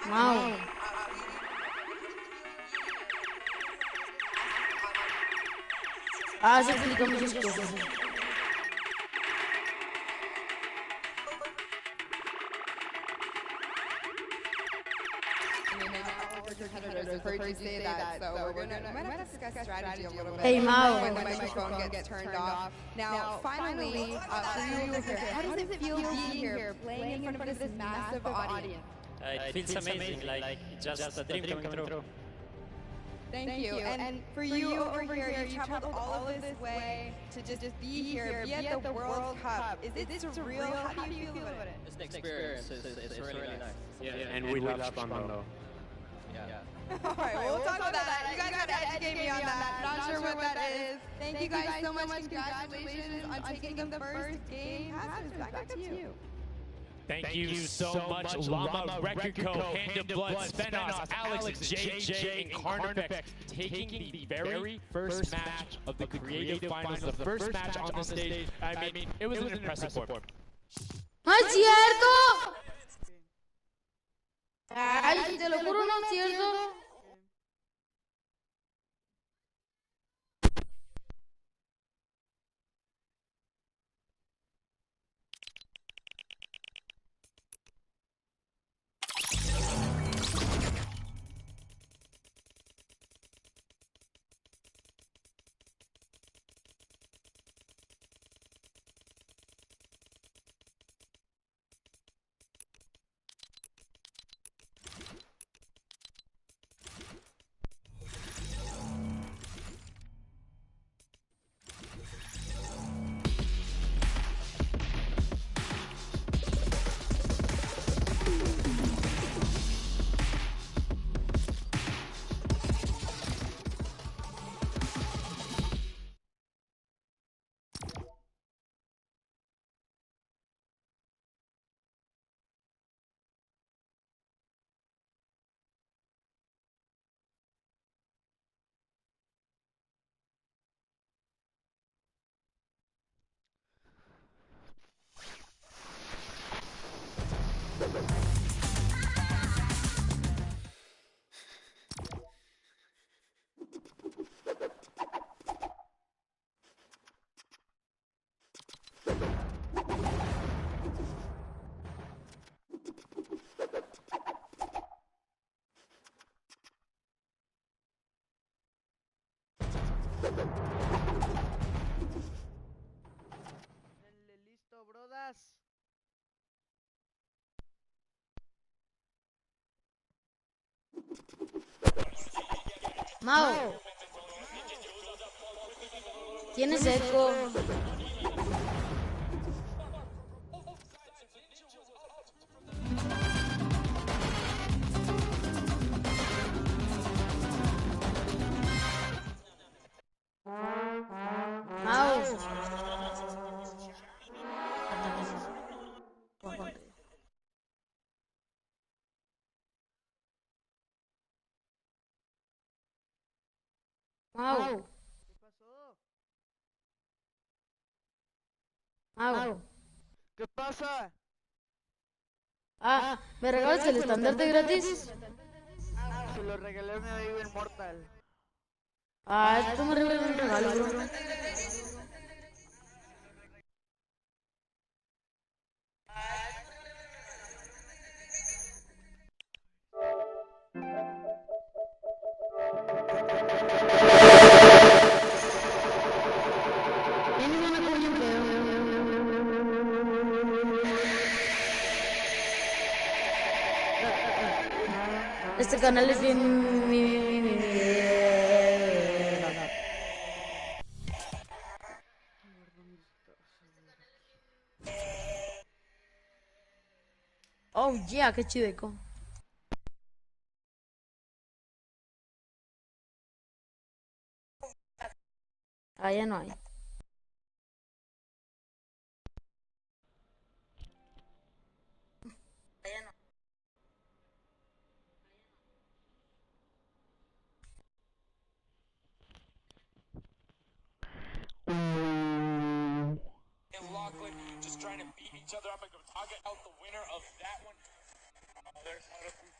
Mau. Se explica muchas cosas. Hey, Mau. When the microphone gets turned off. Now, finally, for you over here, how does it feel being here, playing in front of this massive audience? It feels amazing, like just a dream coming true. Thank you. And for you over here, you traveled all of this way to just be here, be at the World Cup. Is it surreal? How do you feel about it? It's the experience. It's really nice. Yeah, and we love Spando. Yeah. Alright, we'll talk about that. You guys have to educate me on that. Not sure what that is. Thank you guys so much. Congratulations on taking the first game. Back up to you. Thank you so much, Llama, Record Co, Hand of Blood, Spenos, Alex, JJ, and Carnifex, taking the very first match of the Creative Finals, the first match on the stage. I mean, it was an impressive form. ¡No es cierto! Ay, te lo juro, no es cierto. Mau. Tienes eco. Mau. Mau. Mau. ¿Qué pasa? Ah, ¿me regalas el estandarte gratis? Se lo regalé a mi amigo Inmortal. Ah, tú me regalas un regalo, bro. Este canal es bien... Oh, yeah, qué chideco. Ah, ya no hay. Just trying to beat each other up and go target out the winner of that one. Their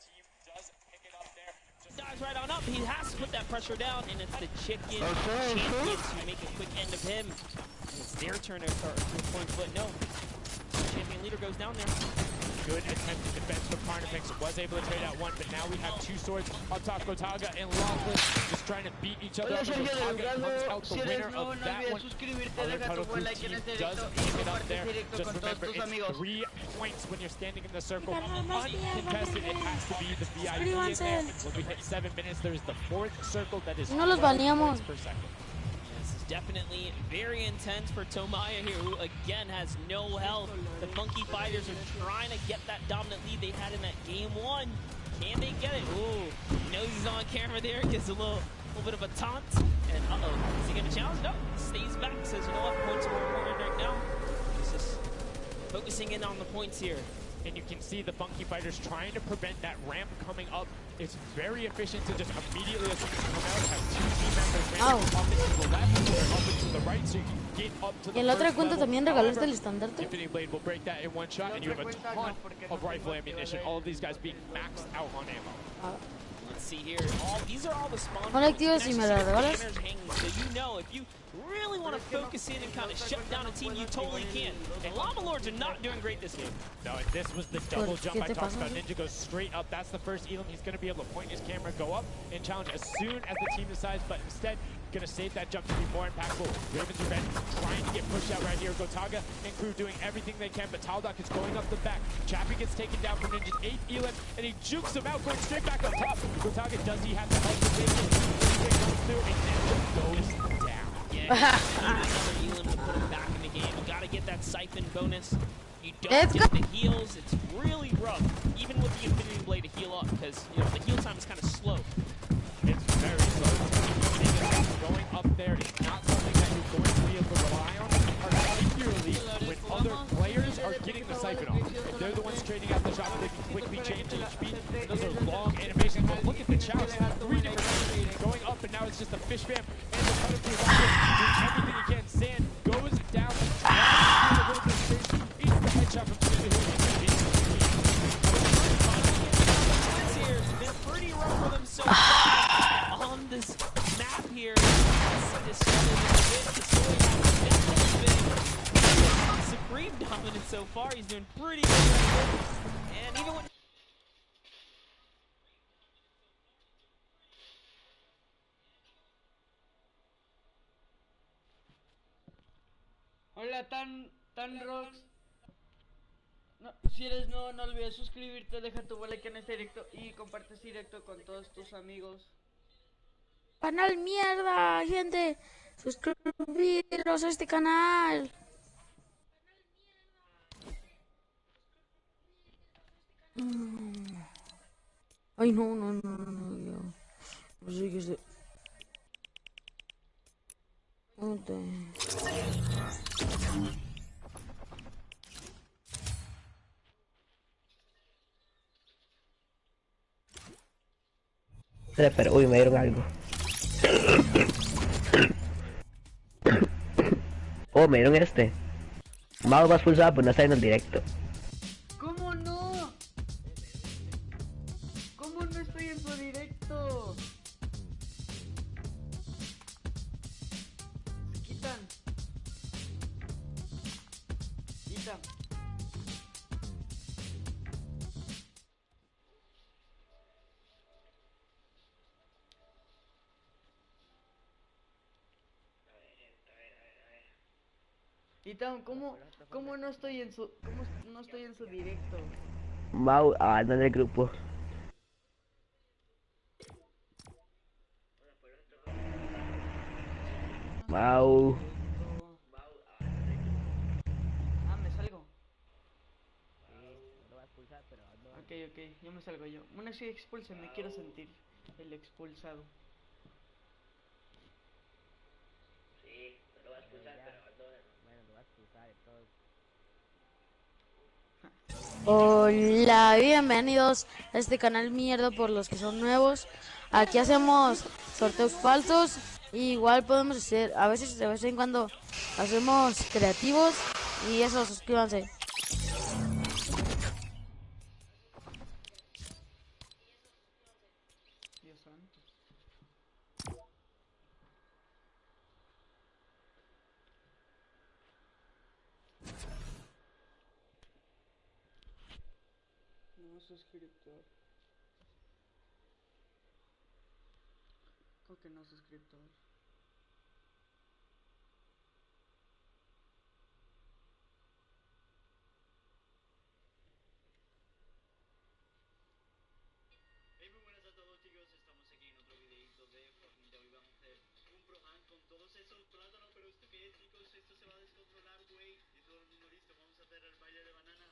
team does pick it up there. Dives right on up. He has to put that pressure down, and it's the chicken champions who make a quick end of him. And it's their turn to start points, but no. Champion leader goes down there. Good attempt to defense from Carnifex. Was able to trade out one, but now we have two swords on top. Gotaga and Lachlan just trying to beat each other up. Gotaga comes out the winner of that one. Other Cuddle Crew team does pick it up there. Just remember, it's 3 points when you're standing in the circle. Uncontested, it has to be the VIP in there. When we hit 7 minutes, there's the 4th circle that is 12 points per second. This is definitely very intense for Tomaya here, who again has no health. The Monkey Fighters are trying to get that dominant lead they had in that game 1. Can they get it? Ooh, knows he's on camera there, gets a little bit of a taunt. And uh-oh, is he gonna challenge? No, stays back, says, you know what, points are more important right now. He's just focusing in on the points here. And you can see the Funky Fighters trying to prevent that ramp coming up. It's very efficient to just immediately, as soon as you come out, have 2 team members ramping up into the left or up into the right, so you can get up to the ¿Y en la otra first cuenta level. también regalaste el estandarte? Infinity Blade will break that in one shot, and you have a ton of rifle ammunition. All of these guys being maxed out on ammo. Let's see here. These are all the spawn Hola, Activen, si me la regalas. so you know if you really want to focus in and kind of shut down a team, you totally can. And Llama Lords are not doing great this game. No, and this was the double jump I talked about. Ninja goes straight up. That's the first Elam. He's going to be able to point his camera, go up, and challenge as soon as the team decides, but instead, going to save that jump to be more impactful. Raven's Revenge trying to get pushed out right here. Gotaga and crew doing everything they can, but Taldock is going up the back. Chappie gets taken down from Ninja's 8 Elam, and he jukes him out, going straight back up top. Gotaga, does he have the help to take it? Ninja comes through, and Ninja goes down. Yeah, another Elam to put him back in the game. You got to get that siphon bonus. You don't get the heals. It's really rough, even with the Infinity Blade to heal up, because you know the heal time is kind of slow. It's very slow. Going up there is not something that you're going to be able to rely on, particularly when other players are getting the siphon off. If they're the ones trading out the shot, they can quickly change HP. Those are long animations, but look at the challenge. 3 different things going up, and now it's just a fish fam. And the Cutter Crew doing everything he can. Sand goes down, tries to do a little bit of space, eats the headshot from Here has been pretty rough for them so far on this map here. Supreme dominant so far. He's doing pretty good. And even when Hola, tan Rox. No, si eres nuevo, no olvides suscribirte, deja tu like en este directo y compartes directo con todos tus amigos. Canal mierda, gente. Suscribiros a este canal. Ay, no. No sé qué es de... Espera, uy, me dieron algo. Oh, me dieron este. Mau va expulsado por no estar en el directo. ¿Cómo no? ¿Cómo no estoy en su directo? Quitan. Titán, ¿cómo no estoy en su directo? Mau, anda en el grupo. Mau. Me salgo. Ok, yo me salgo yo. Una si expulse, quiero sentir el expulsado. Sí, lo va a expulsar, pero bueno, lo va a expulsar entonces. Hola, bienvenidos a este canal mierda por los que son nuevos. Aquí hacemos sorteos falsos. Igual podemos hacer, a veces de vez en cuando hacemos creativos. Y eso, suscríbanse. Dios santo. No suscriptor. ¿Cómo que no suscriptor? Hey, muy buenas a todos, chicos. Estamos aquí en otro videito de Fortnite. Hoy vamos a hacer un prohan con todos esos plátanos. Pero ¿esto qué es, chicos? Esto se va a descontrolar, güey. Y todo el mundo listo. Vamos a hacer el baile de banana.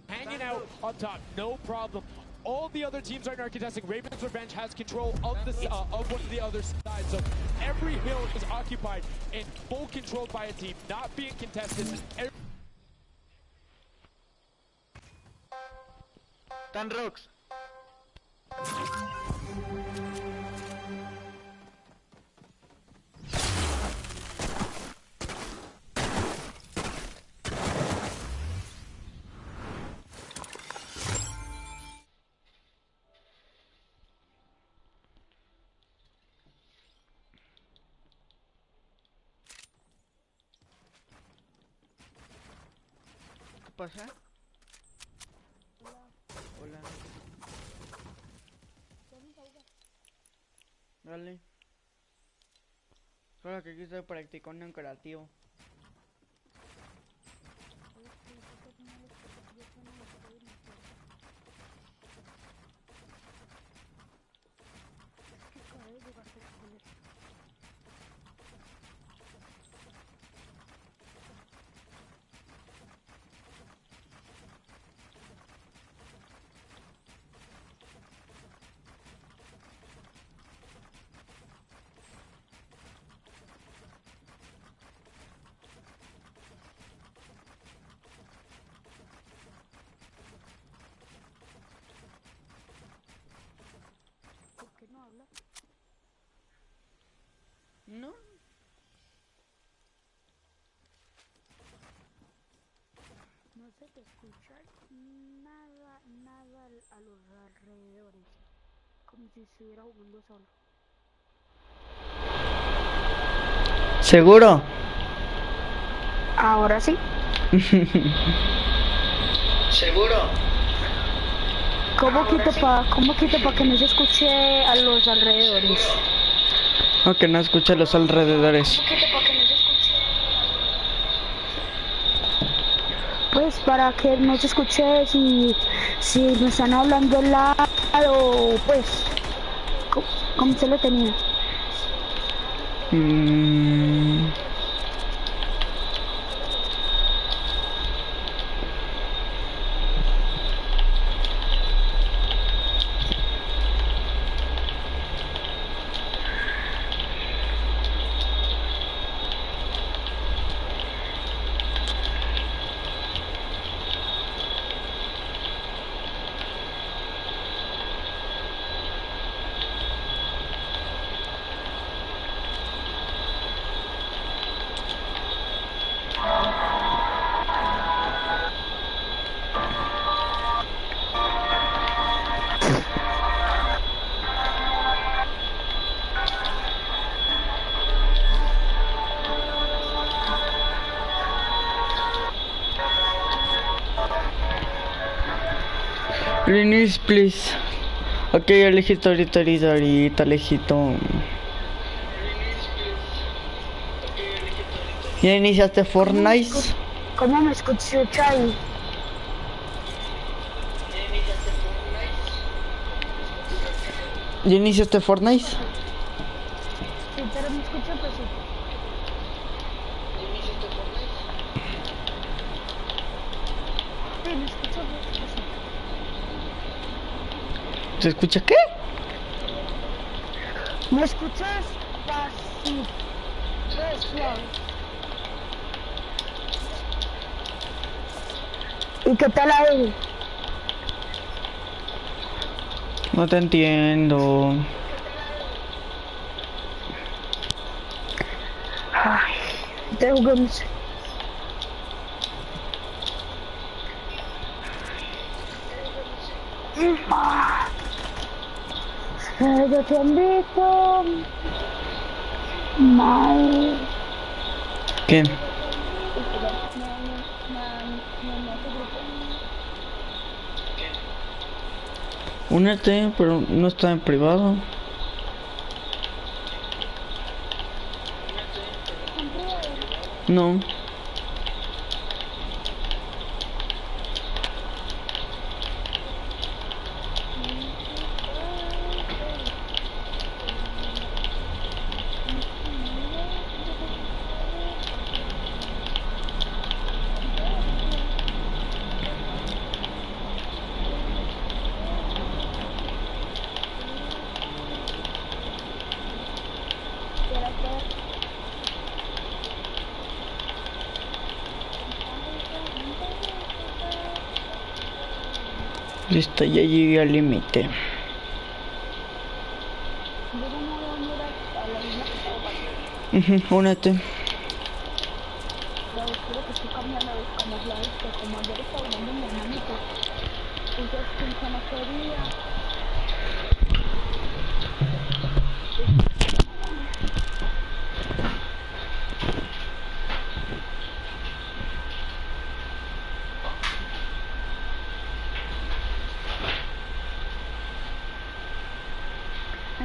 Hanging out on top, no problem. All the other teams right now are contesting. Raven's Revenge has control of the of one of the other sides. So every hill is occupied and full controlled by a team, not being contested. Tan Rocks. ¿Qué pasa? Hola. Dale. Solo que aquí estoy practicando en creativo. ¿No habla? No. No se te escucha nada a los alrededores. Como si estuviera jugando solo. ¿Seguro? Ahora sí. ¿Seguro? ¿Cómo quito pa que no se escuche a los alrededores? No, que no escuche a los alrededores. pues para que no se escuche si me están hablando al lado, pues, ¿cómo se lo tenía? Linis, please. Ok, elegito ahorita, elegito. ¿Ya iniciaste Fortnite? ¿Cómo me escucha ahí? ¿Ya iniciaste Fortnite? Sí, pero me escucha pues sí. Sí, me escucha pues sí. ¿Se escucha qué? ¿Me escuchas? Pasito. Suave. ¿Y qué tal ahí? No te entiendo. Ay, te jugamos. Yo te invito. Mal. ¿Quién? Únete, pero no está en privado. No. Listo, ya llegué al límite. Únete.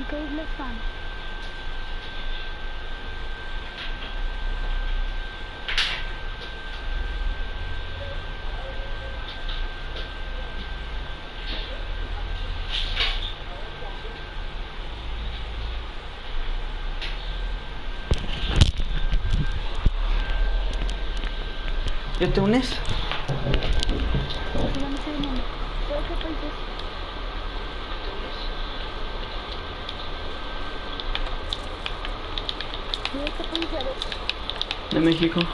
¿Qué isla están? ¿Ya te unes? De México. Uy,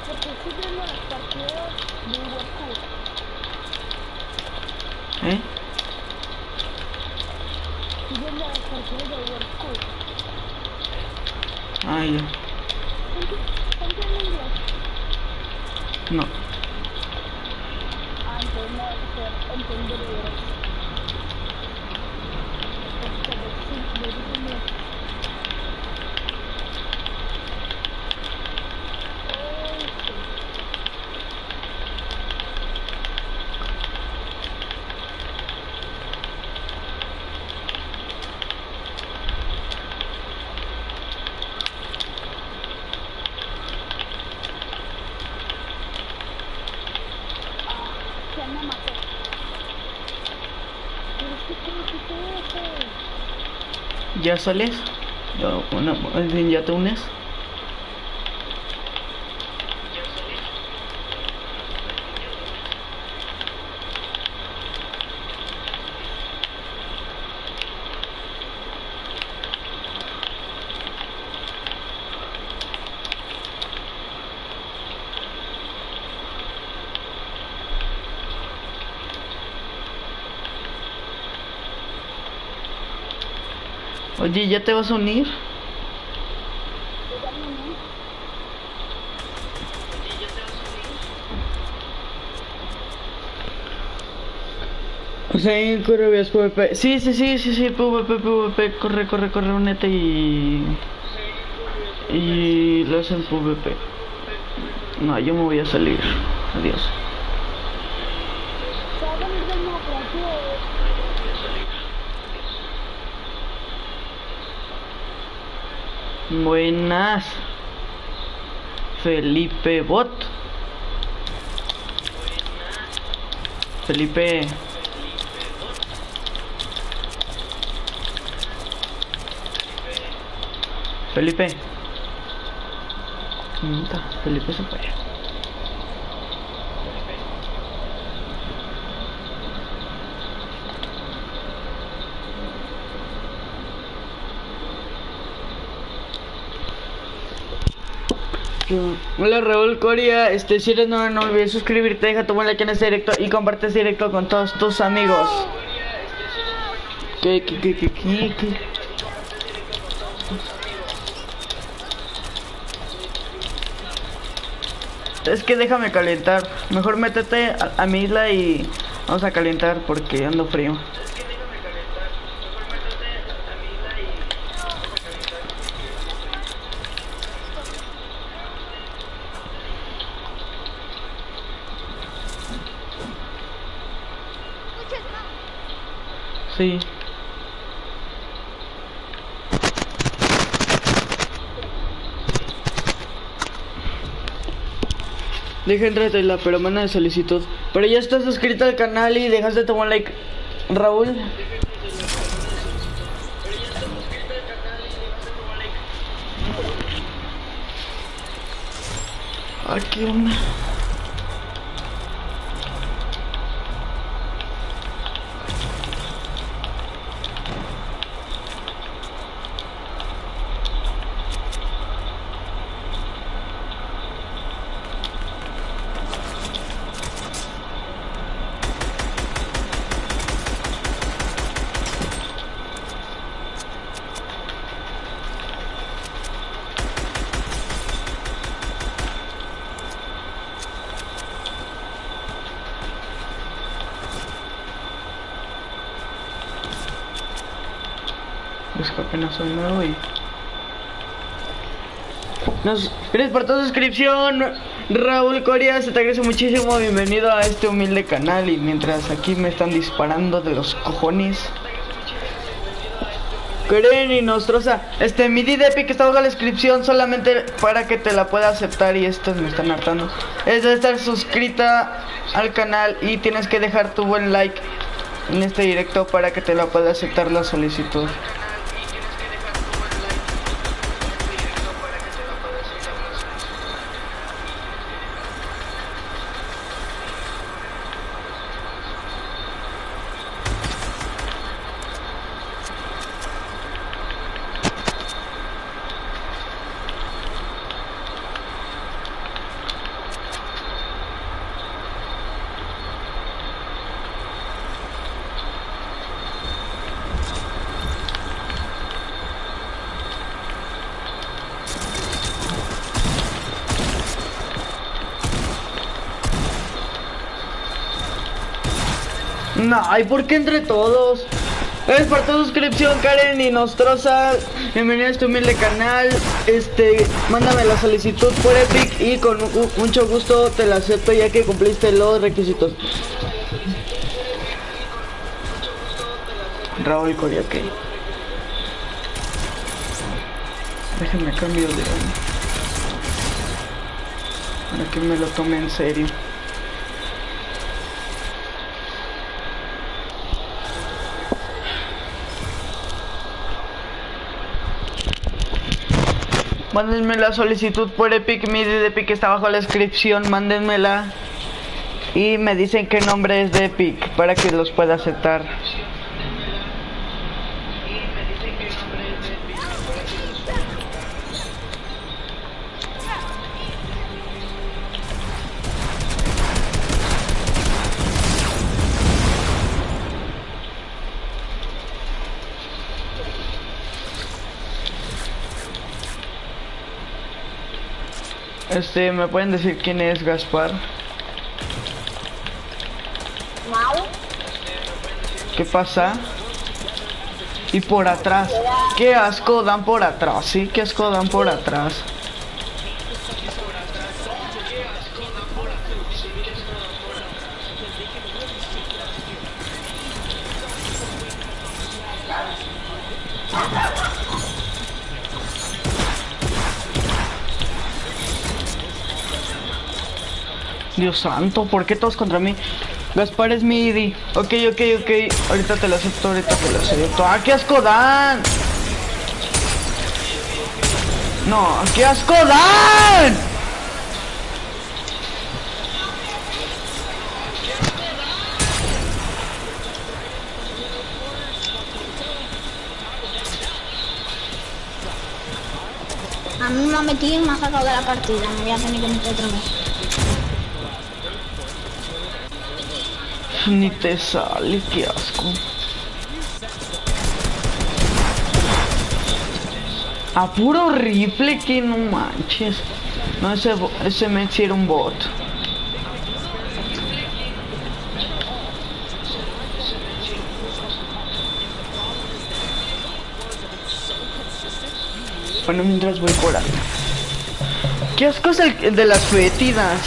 porque estoy viendo las partidas de World. ¿Eh? Estoy viendo las partidas de World. Ah, ya. ¿Están en inglés? No. Ah, entonces no vas a poder entender inglés. ¿Ya sales? ¿Ya te unes? Oye, ¿ya te vas a unir? O sea, corre, vías PvP. Sí, PvP, corre, únete y lo hacen PvP. No, yo me voy a salir. Adiós. Buenas. Felipe Bot. Felipe. Felipe se fue. Hola Raúl Coria, si eres nuevo no olvides suscribirte, deja tu buen like en este directo y comparte este directo con todos tus amigos. ¿Qué? Es que déjame calentar. Mejor métete a mi isla y vamos a calentar porque ando frío. Sí. Dejen la pero manda de solicitud. Pero ya estás suscrito al canal y dejaste tu buen like, Raúl. Aquí una. Es que apenas soy nuevo y... Gracias por tu suscripción, Raúl Coria, se te agradece muchísimo. Bienvenido a este humilde canal. Y mientras aquí me están disparando de los cojones, Karen y Nostrosa, mi ID de Epic está abajo en la descripción solamente para que te la pueda aceptar. Y estos me están hartando. Es de estar suscrita al canal y tienes que dejar tu buen like en este directo para que te la pueda aceptar la solicitud. No, ¿y por qué entre todos? Gracias por tu suscripción, Karen y Nostrosa. Bienvenido a este humilde canal. Mándame la solicitud por Epic y con mucho gusto te la acepto ya que cumpliste los requisitos. Raúl Coria, ok. Déjenme cambio de... para que me lo tome en serio. Mándenme la solicitud por Epic. Mi ID de Epic está abajo en la descripción. Mándenmela. Y me dicen qué nombre es de Epic para que los pueda aceptar. ¿Me pueden decir quién es Gaspar? ¿Qué pasa? Y por atrás. Qué asco dan por atrás, sí, qué asco dan por atrás. Dios santo, ¿por qué todos contra mí? Gaspar es mi ID. Ok. Ahorita te lo acepto, ¡Ah, qué asco dan! No, qué asco dan. A mí me ha metido y me ha sacado de la partida. Me voy a tener que meter otra vez. Ni te sale, qué asco. A puro rifle, que no manches. No, ese me era un bot. Bueno, mientras voy por ahí. ¿Qué asco es el de las fétidas?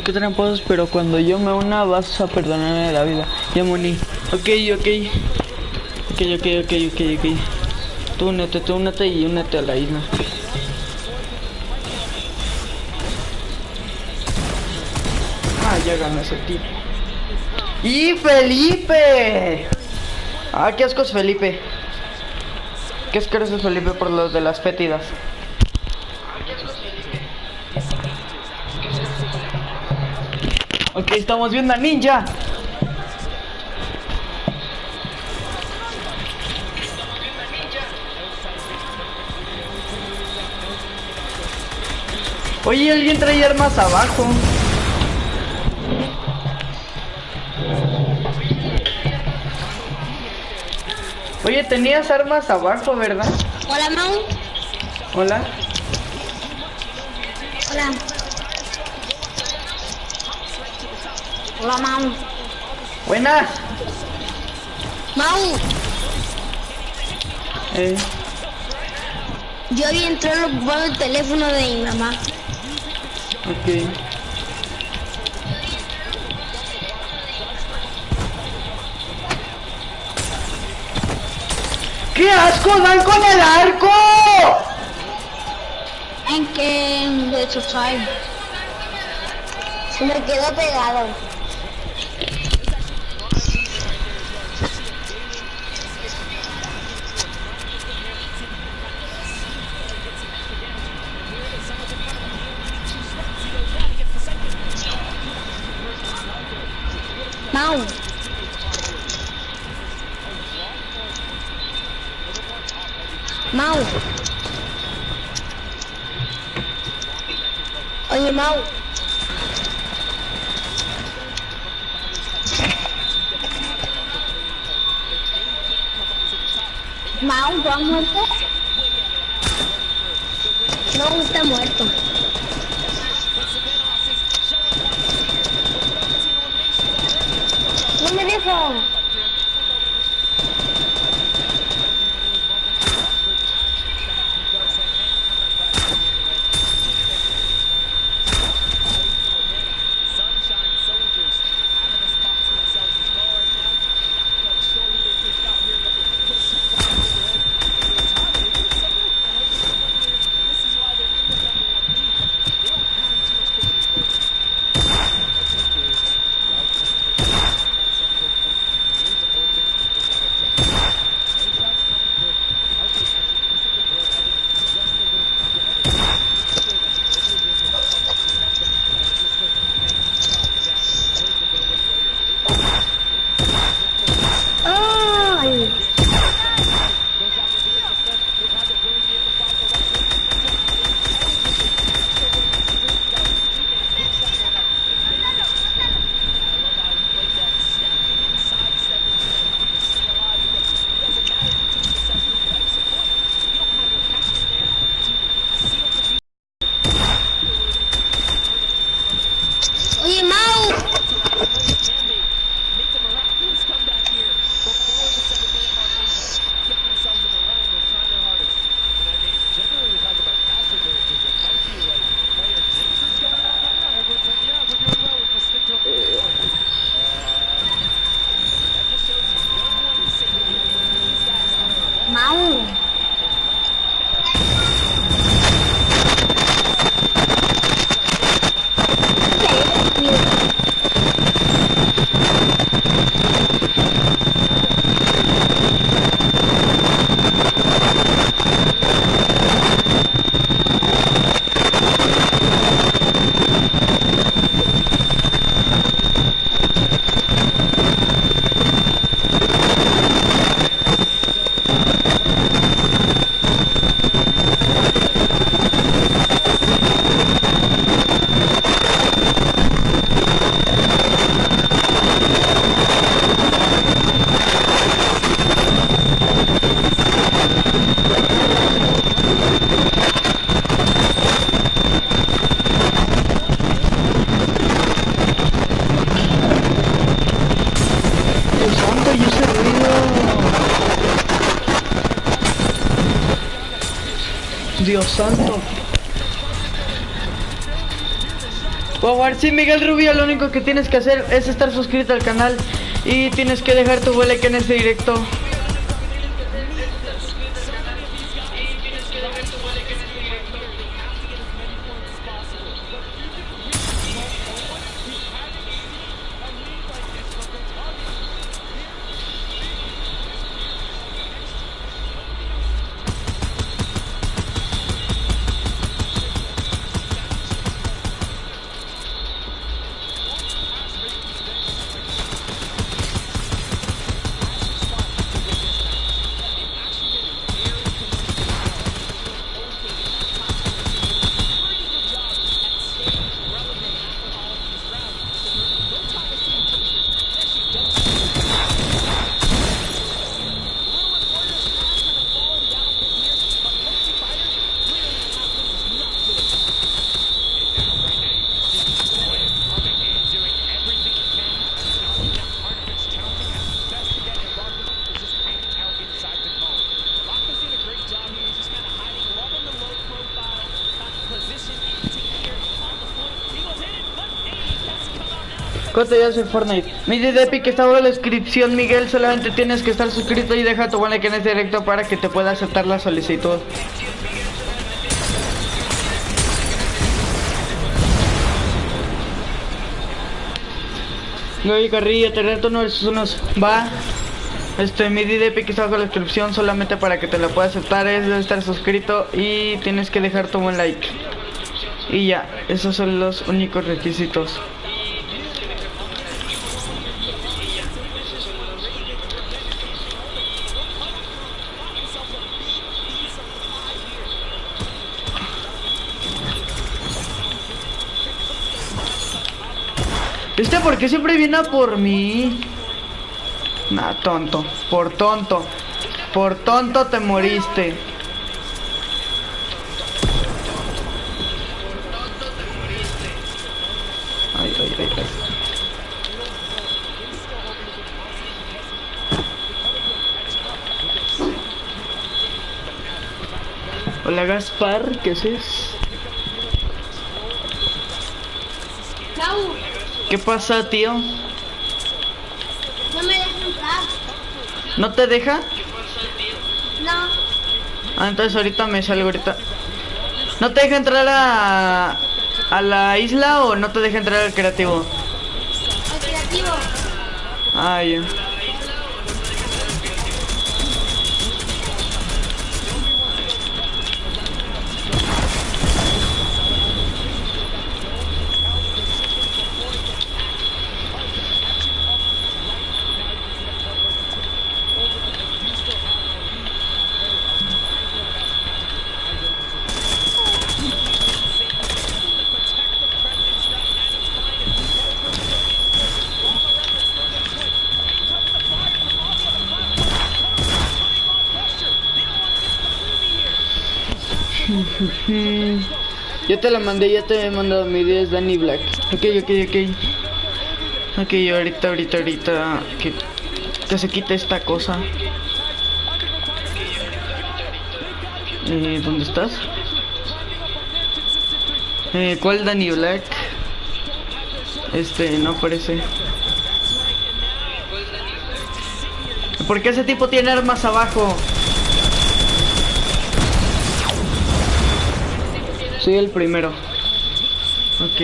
Qué tramposos, pero cuando yo me una vas a perdonarme la vida. Ya moní. Ok. Tú únete y únete a la isla. Ah, ya ganó ese tipo. ¡Y Felipe! Ah, qué asco es Felipe. Qué asqueroso es Felipe por los de las fétidas. Ok, estamos viendo a Ninja. Oye, alguien trae armas abajo. Oye, tenías armas abajo, ¿verdad? Hola, Mau. Hola. Hola. Hola, Mau. Buenas. Mau. Yo había entrado ocupado el teléfono de mi mamá. Ok. ¡Qué asco dan con el arco! ¿En qué? De hecho, ¿sabes? Se me quedó pegado. Mau. Mau. Oye, Mau. Mau, ¿tú has muerto? No, está muerto. No me dejo. Oye, Mau. Mau. Dios santo. Por favor, sí, Miguel Rubio, lo único que tienes que hacer es estar suscrito al canal y tienes que dejar tu like en este directo. Costa ya soy Fortnite. Mi ID de Epic está abajo en la descripción, Miguel. Solamente tienes que estar suscrito y deja tu buen like en este directo para que te pueda aceptar la solicitud. Oye, Carrillo, te reto uno versus unos. Va. Mi ID de Epic está abajo en la descripción. Solamente para que te la pueda aceptar es de estar suscrito y tienes que dejar tu buen like. Y ya, esos son los únicos requisitos. ¿Por qué siempre viene a por mí? Nah, tonto. Por tonto. Por tonto te moriste. Ay, ay, ay, ay. Hola Gaspar, ¿qué haces? ¿Qué pasa, tío? No me deja entrar. ¿No te deja? No. Ah, entonces ahorita me salgo ahorita. ¿No te deja entrar a la isla o no te deja entrar al creativo? Al creativo. Ah, ya. Ya te la mandé, ya te he mandado mi idea, es Danny Black. Ok. Ok, ahorita que se quite esta cosa. ¿Dónde estás? ¿Cuál Danny Black? No aparece. ¿Por qué ese tipo tiene armas abajo? Soy el primero. Ok.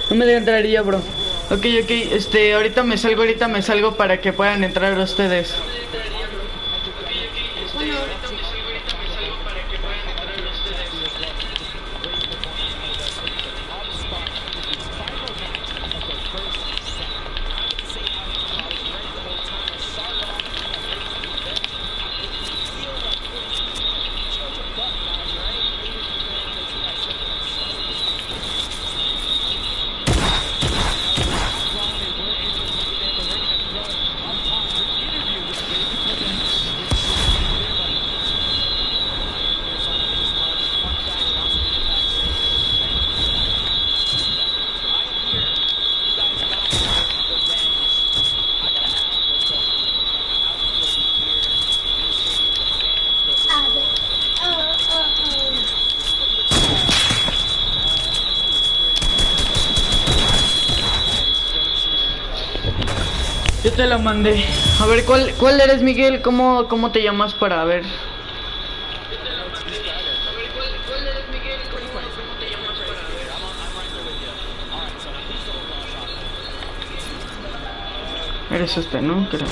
No me deja entrar ya, bro. Ok, ahorita me salgo para que puedan entrar ustedes. Yo te la mandé. A ver, ¿cuál eres, Miguel? ¿Cómo te llamas para ver? Eres ¿no? Creo.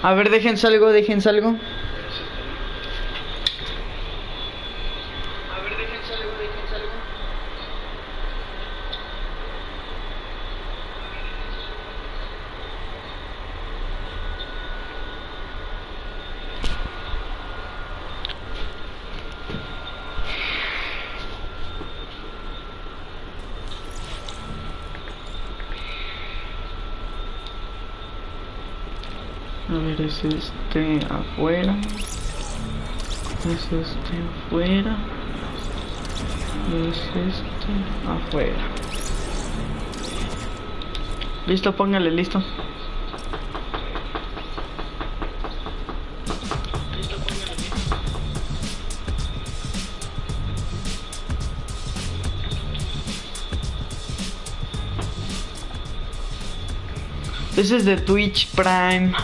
A ver, dejen salgo. A ver, es este afuera. Es este afuera. Es este afuera. Listo, póngale, listo. Ese es de Twitch Prime.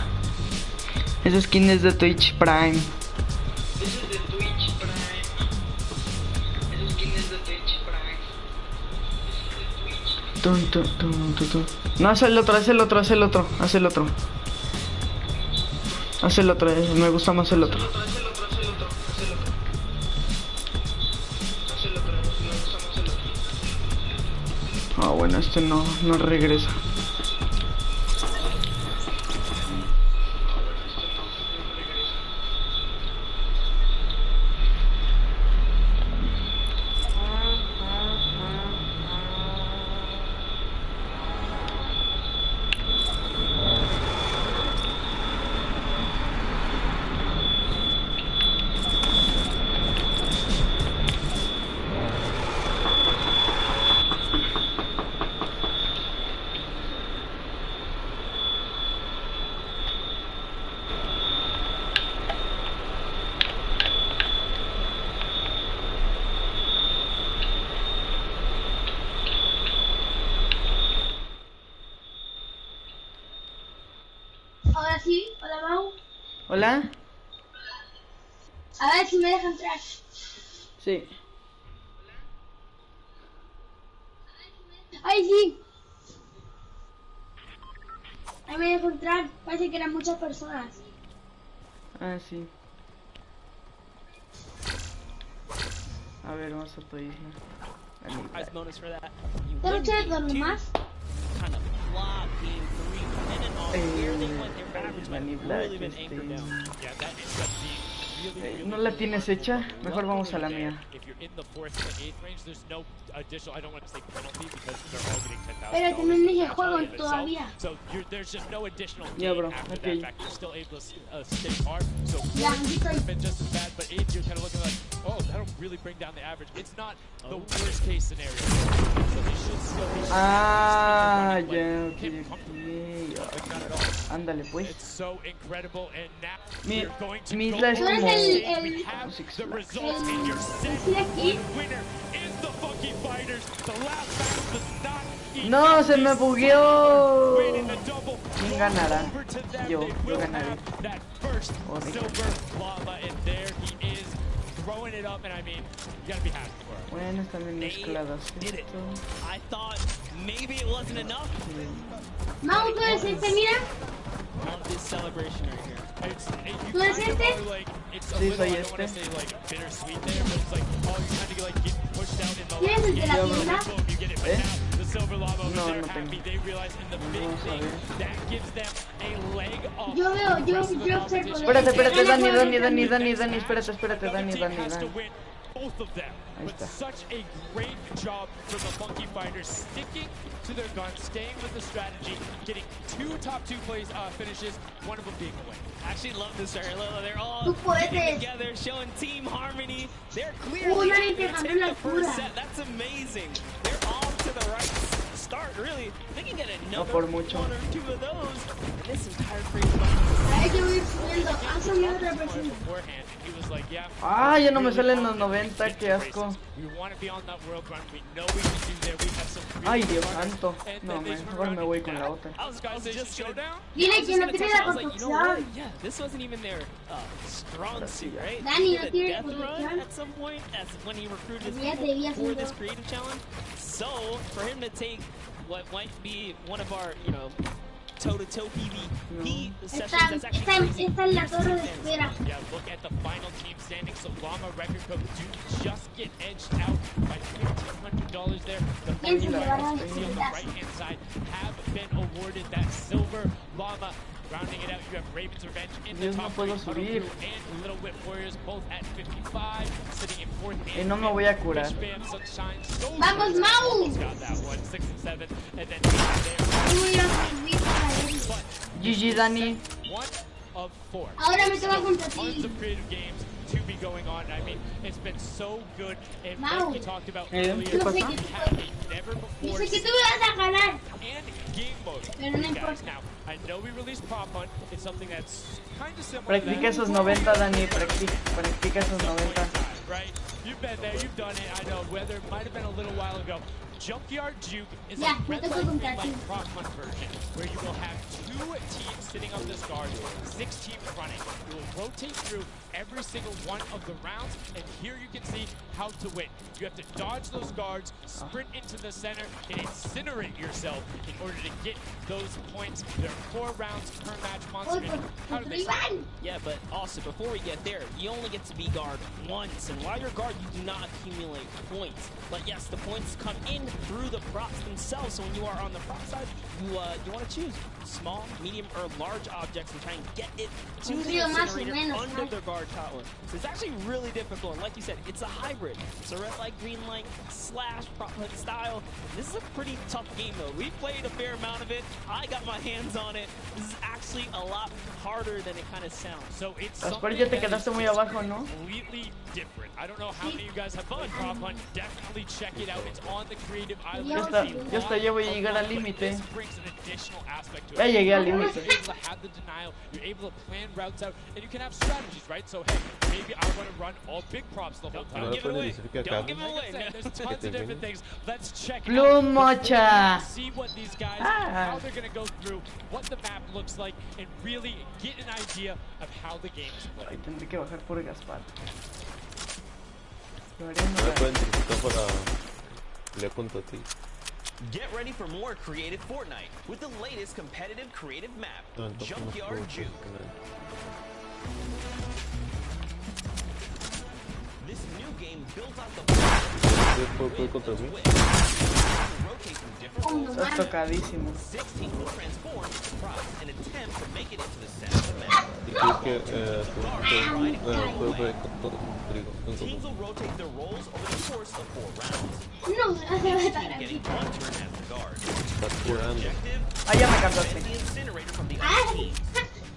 Esa skin es de Twitch Prime. Ese es de Twitch Prime. Esa skin es de Twitch Prime. No, haz el otro, haz el otro, haz el otro, haz el otro. Haz el otro, me gusta más el otro. Ah, bueno, este no regresa. Ahora sí, hola Mau. Hola. A ver si me deja entrar. Sí. Ay, sí. Ahí me dejó entrar. Parece que eran muchas personas. Ah, sí. A ver, vamos a tu isla. ¿Te lo echas dos nomás? ¿No la tienes hecha? Mejor vamos a la mía. Pero también dije juego todavía. Ya, bro, ok. Ya, aquí estoy. Ah, ya, ok. Ándale, pues. Mi isla es ¿Tú eres como... No, se me bugueó. ¿Quién ganará? Yo ganaré. Bueno, están bien mezcladas. Mau, ¿tú eres este? Mira. ¿Tú eres este? Sí, soy este. ¿Tienes el de la tienda? ¿Eh? No, no tengo. Vamos a ver. Yo observo. Espérate, Dani, espérate, Dani. Ahí está. Such a great job from the Funky Fighters, sticking to their guns, staying with the strategy, getting two top two finishes, one of them being a win. I actually love this parallel. They're all getting together, showing team harmony. They're clearly taking the first set. That's amazing. They're all to the right start, really. They can get another one or two of those. And this entire crazy Ah, ya no me salen los 90, qué asco. Ay, Dios santo. No, mejor me voy con la otra. Dile que no tiene la construcción. Dani, no tiene construcción. So, for him to take what might be one of our, toe-to-toe PvP sessions, that's actually crazy. Esta es la torre de espera. Yeah, look at the final team standing. So Llama Record Code do just get edged out by $1,500 there. The Funky Fighters on the right-hand side have been awarded that silver. Llama rounding it out. You have Raven's Revenge in the top three, and Little Whip Warriors both at 55, sitting in fourth. Y no me voy a curar. Vamos, Mau. Got that one, 6 and 7, and then GG, Dani. of force. Ahora me toca Still contra tons ti. of creative games to be going on. I mean, it's been so good. And like Mau. we talked about ¿Qué earlier, pasa? we have a never Yo before sé que tú me vas a ganar. and game mode. Pero no Guys, importa. now I know we released Prop Hunt. It's something that's kind of similar. to Practica that. esos 90, Dani. Practica esos 90. Right? You've been there, you've done it. I know, whether it might have been a little while ago. Junkyard Juke is Yeah, a red me light, tocó green contra ti. light prop hunt version where you will have 2 teams sitting on this guard, 6 teams running. You will rotate through every single one of the rounds, and here you can see how to win. You have to dodge those guards, sprint into the center, and incinerate yourself in order to get those points. There are 4 rounds per match. Monster Mini. How do they start? Yeah, but also before we get there, you only get to be guard once, and while you're guard, you do not accumulate points. But yes, the points come in through the props themselves. So when you are on the prop side, you want to choose small, medium, or large objects and try and get it to the incinerator under the guard tower. So it's actually really difficult. And like you said, it's a hybrid. It's a red light, green light slash prop hunt style. This is a pretty tough game though. We played a fair amount of it. I got my hands on it. This is actually a lot harder than it kind of sounds. So it's Gaspar, ya te quedaste muy abajo, ¿no? completely different. I don't know how many of you guys have fun Prop Hunt. Definitely check it out. It's on the Creative Island. Ya está, ya voy a llegar al límite. This brings an additional aspect to it. Ya llegué al límite. You're able to have the denial. You're able to plan routes out, and you can have strategies, right? So hey, maybe I want to run all big props the whole time. Don't give it away. Don't give it Like I away. said, there's tons of different things. Let's check out Plumocha. see what these guys, how they're gonna go through, what the map looks like, and really get an idea of how the game is played. Ay, tendré que bajar por Gaspar. Lo haré No me en pueden necesitar para pelear contra ti. Get ready for more creative Fortnite with the latest competitive creative map, Junkyard Juke. This new game builds on the ¿Puedo contra mí? Estás tocadísimo. 16 will transform into props and attempt to make it into the center of the map. ¿Y quieres que puedo Teams will rotate their roles over the course of 4 rounds. No, Each team getting 1 turn as the guard. Objective, Ah, ya me cansaste. get the incinerator from the other teams.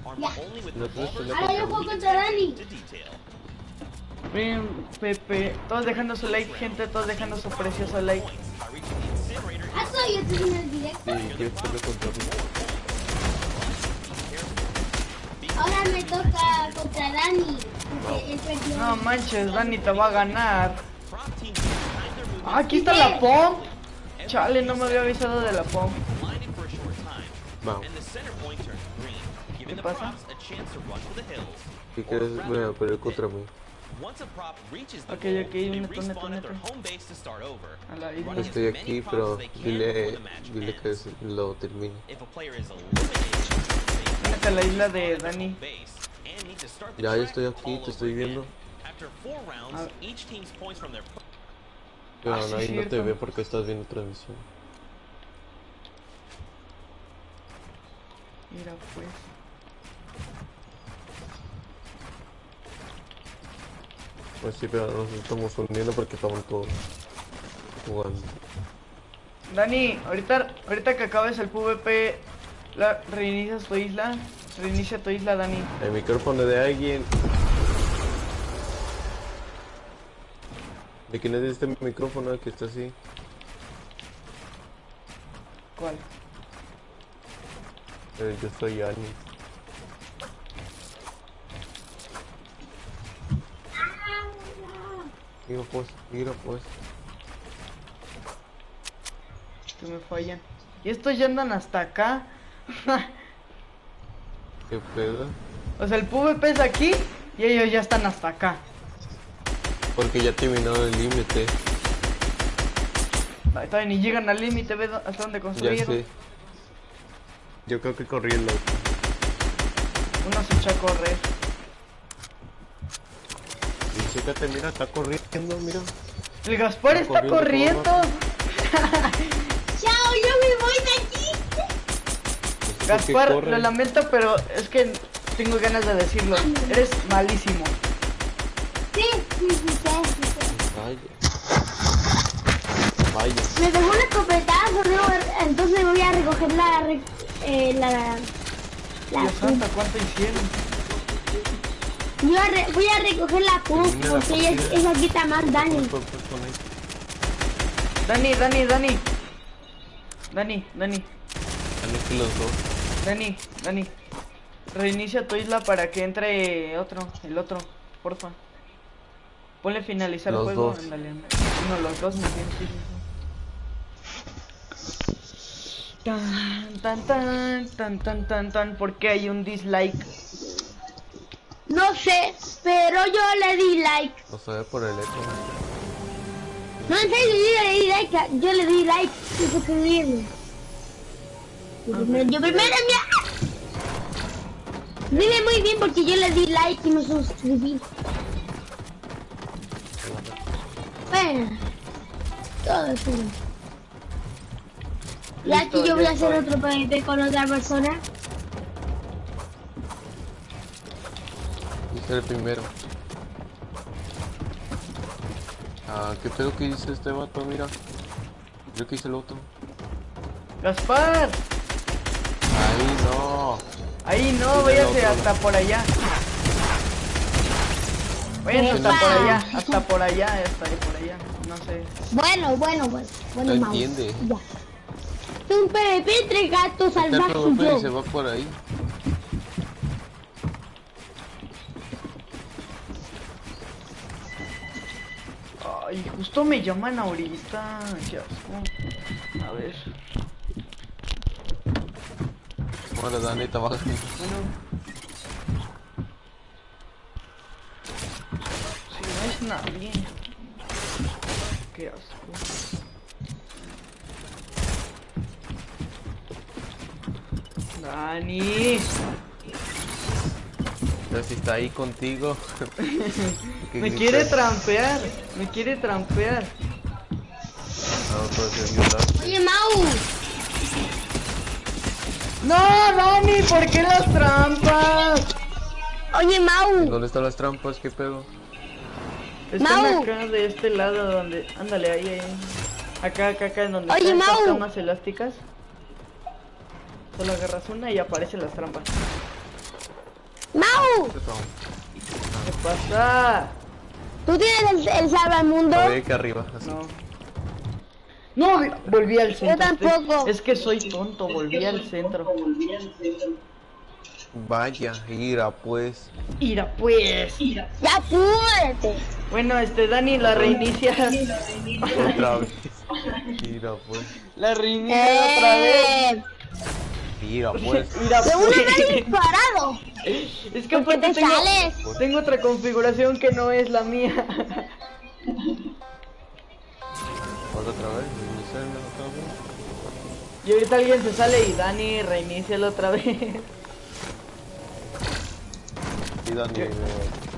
Armed only with revolvers Ahora yo juego contra Dani. to detail. Bien, Pepe. Todos dejando su like, gente. Todos dejando su precioso like. Ah, soy yo estoy en el directo. Sí, quieres pelear contra mí. Ahora me toca contra Dani. Porque él perdió. No manches, Dani te va a ganar. Ah, aquí está la POM. Chale, no me había avisado de la POM. Vamos. ¿Qué pasa? ¿Qué quieres pelear contra mí? Ok, neta. A la isla. Estoy aquí, pero dile que lo termine. Únete a la isla de Dani. Ya estoy aquí, te estoy viendo. Pero Ah, sí, ahí no te cierto. ve porque estás viendo transmisión. Mira pues. Pues sí, pero nos estamos uniendo porque estamos todos jugando. Dani, ahorita que acabes el PvP, reinicias tu isla. Reinicia tu isla, Dani. El micrófono de alguien. ¿De quién es este micrófono que está así? ¿Cuál? Yo soy Ani. Mira pues. Que me fallan. Y estos ya andan hasta acá. ¿Qué pedo? O sea, el PvP es aquí y ellos ya están hasta acá. Porque ya terminaron el límite. Ay, todavía ni llegan al límite, ve hasta dónde Ya construyeron. sé. Yo creo que corriendo. Uno se echó a correr. Y chécate, mira, está corriendo, mira. El Gaspar está corriendo. Chao, yo me voy de aquí. Gaspar, corre. lo lamento, pero es que tengo ganas de decirlo. Eres malísimo. Sí. Vaya. Me dejó un escopetazo, ¿no? Entonces voy a recoger la Dios santo, ¿cuánto hicieron? Voy a recoger la cruz porque ella quita más daño. Dani. Aquí los dos. Dani. Reinicia tu isla para que entre el otro, porfa. Ponle finalizar el juego. Ándale. No, los dos me tienen. Tan. ¿Por qué hay un dislike? No sé, pero yo le di like. No sé, por el eco. No, en serio, yo le di like. Suscribirme. Yo primero, Vive muy bien porque yo le di like y me suscribí. Bueno, todo es bien. Y aquí yo voy a hacer otro PvP con otra persona. Hice el primero. ¿Qué pedo que dice este vato? Mira. Yo que hice el otro. ¡Gaspar! Ahí no, váyase hasta por allá. Váyanse hasta por allá, no sé. Bueno, no entiende. Ya. Es un PvP entre gatos salvajes y yo. Se va por ahí. Ay, justo me llaman ahorita. Qué asco. A ver. Bueno, Dani, te bajas. Bueno. Si no es nadie. Qué asco. Dani. Pero si está ahí contigo. Me quiere trampear. No, puede ayudar. Oye, Mau. No, Dani, ¿por qué las trampas? Oye, Mau. ¿Dónde están las trampas? ¿Qué pedo? Están acá de este lado donde... Ándale, ahí. Acá, en donde están estas camas elásticas. Solo agarras una y aparecen las trampas. ¡Mau! ¿Qué pasa? ¿Tú tienes el salvamundo? Que arriba, así. No, volví al centro. Yo tampoco. Es que soy tonto, volví al centro. Vaya, ira pues. Ya apúrate. Bueno, Dani, la reinicia. Otra vez. Ira pues. La reinicia otra vez. Mira, pues. Seguro me he disparado. Es que aparte tengo otra configuración que no es la mía. Otra vez. Y ahorita alguien se sale y Dani reinícialo otra vez. Sí, Dani,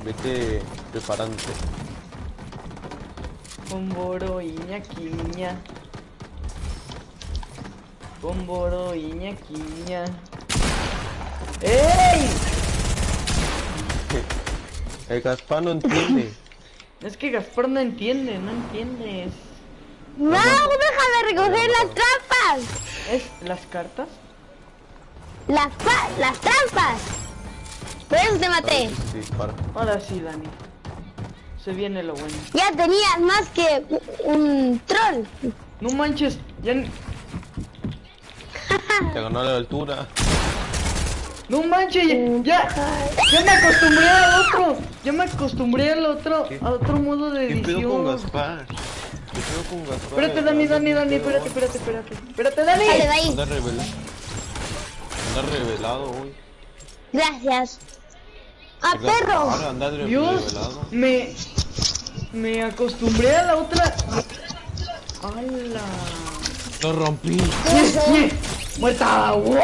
vete preparante. Bomboro, iñaquiña. Bomboro, iñaquiña. ¡Ey! El Gaspar no entiende. Es que Gaspar no entiendes. No, deja de recoger las trampas. ¿Es las cartas? Las trampas. Por eso te maté. Ahora sí, Dani. Se viene lo bueno. Ya tenías más que un troll. No manches, ya... Te ganó la altura. No manches, ya me acostumbré al otro. Ya me acostumbré al otro, a otro modo de edición. ¿Qué pedo con Gaspar? Espérate, Dani, espérate, Dani. Dale, de ahí. Anda revelado hoy. Gracias. ¡A perro! Dios, me acostumbré a la otra. ¡Hala! Lo rompí. ¡Muerta! ¡Wow!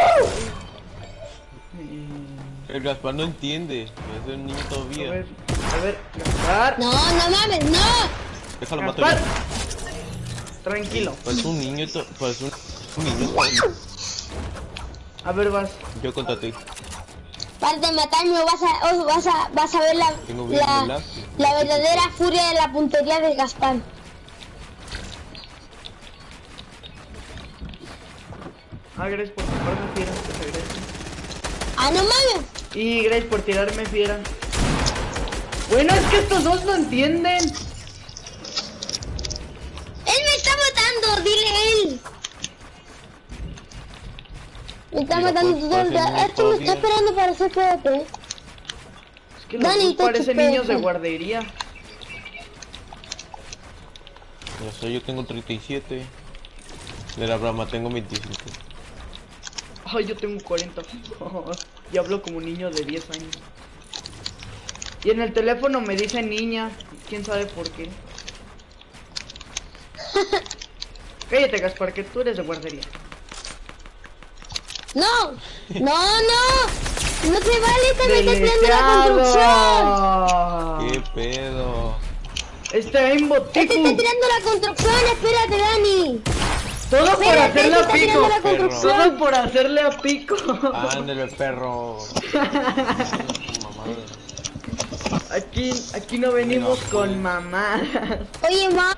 El Gaspar no entiende. Es un niño todavía. A ver, Gaspar. No mames, no. Déjalo matar. Tranquilo. Pues un niño, un niño. A ver, vas. Yo contra ti. Para de matarme vas a ver la verdadera furia de la puntería de Gaspar. Gracias por tirarme fiera. ¡Ah, no mames! Y gracias por tirarme fiera. Bueno, es que estos dos no entienden. Él me está matando, dile él. Me está matando totalmente. Esto me está esperando para hacer PvP. Es que los dos parecen niños de guardería. No sé, yo tengo 37. De la broma tengo 25. Ay, yo tengo 40. Y hablo como niño de 10 años. Y en el teléfono me dice niña. ¿Quién sabe por qué? Cállate, Gaspar, que tú eres de guardería. No, no, no. No se vale, te metes tirando la construcción. ¿Qué pedo? Está en botico. Te está tirando la construcción, espérate, Dani. Todo por hacerle a pico. Todo por hacerle a pico. Ándale, perro. Aquí no venimos con mamá. Oye, ma.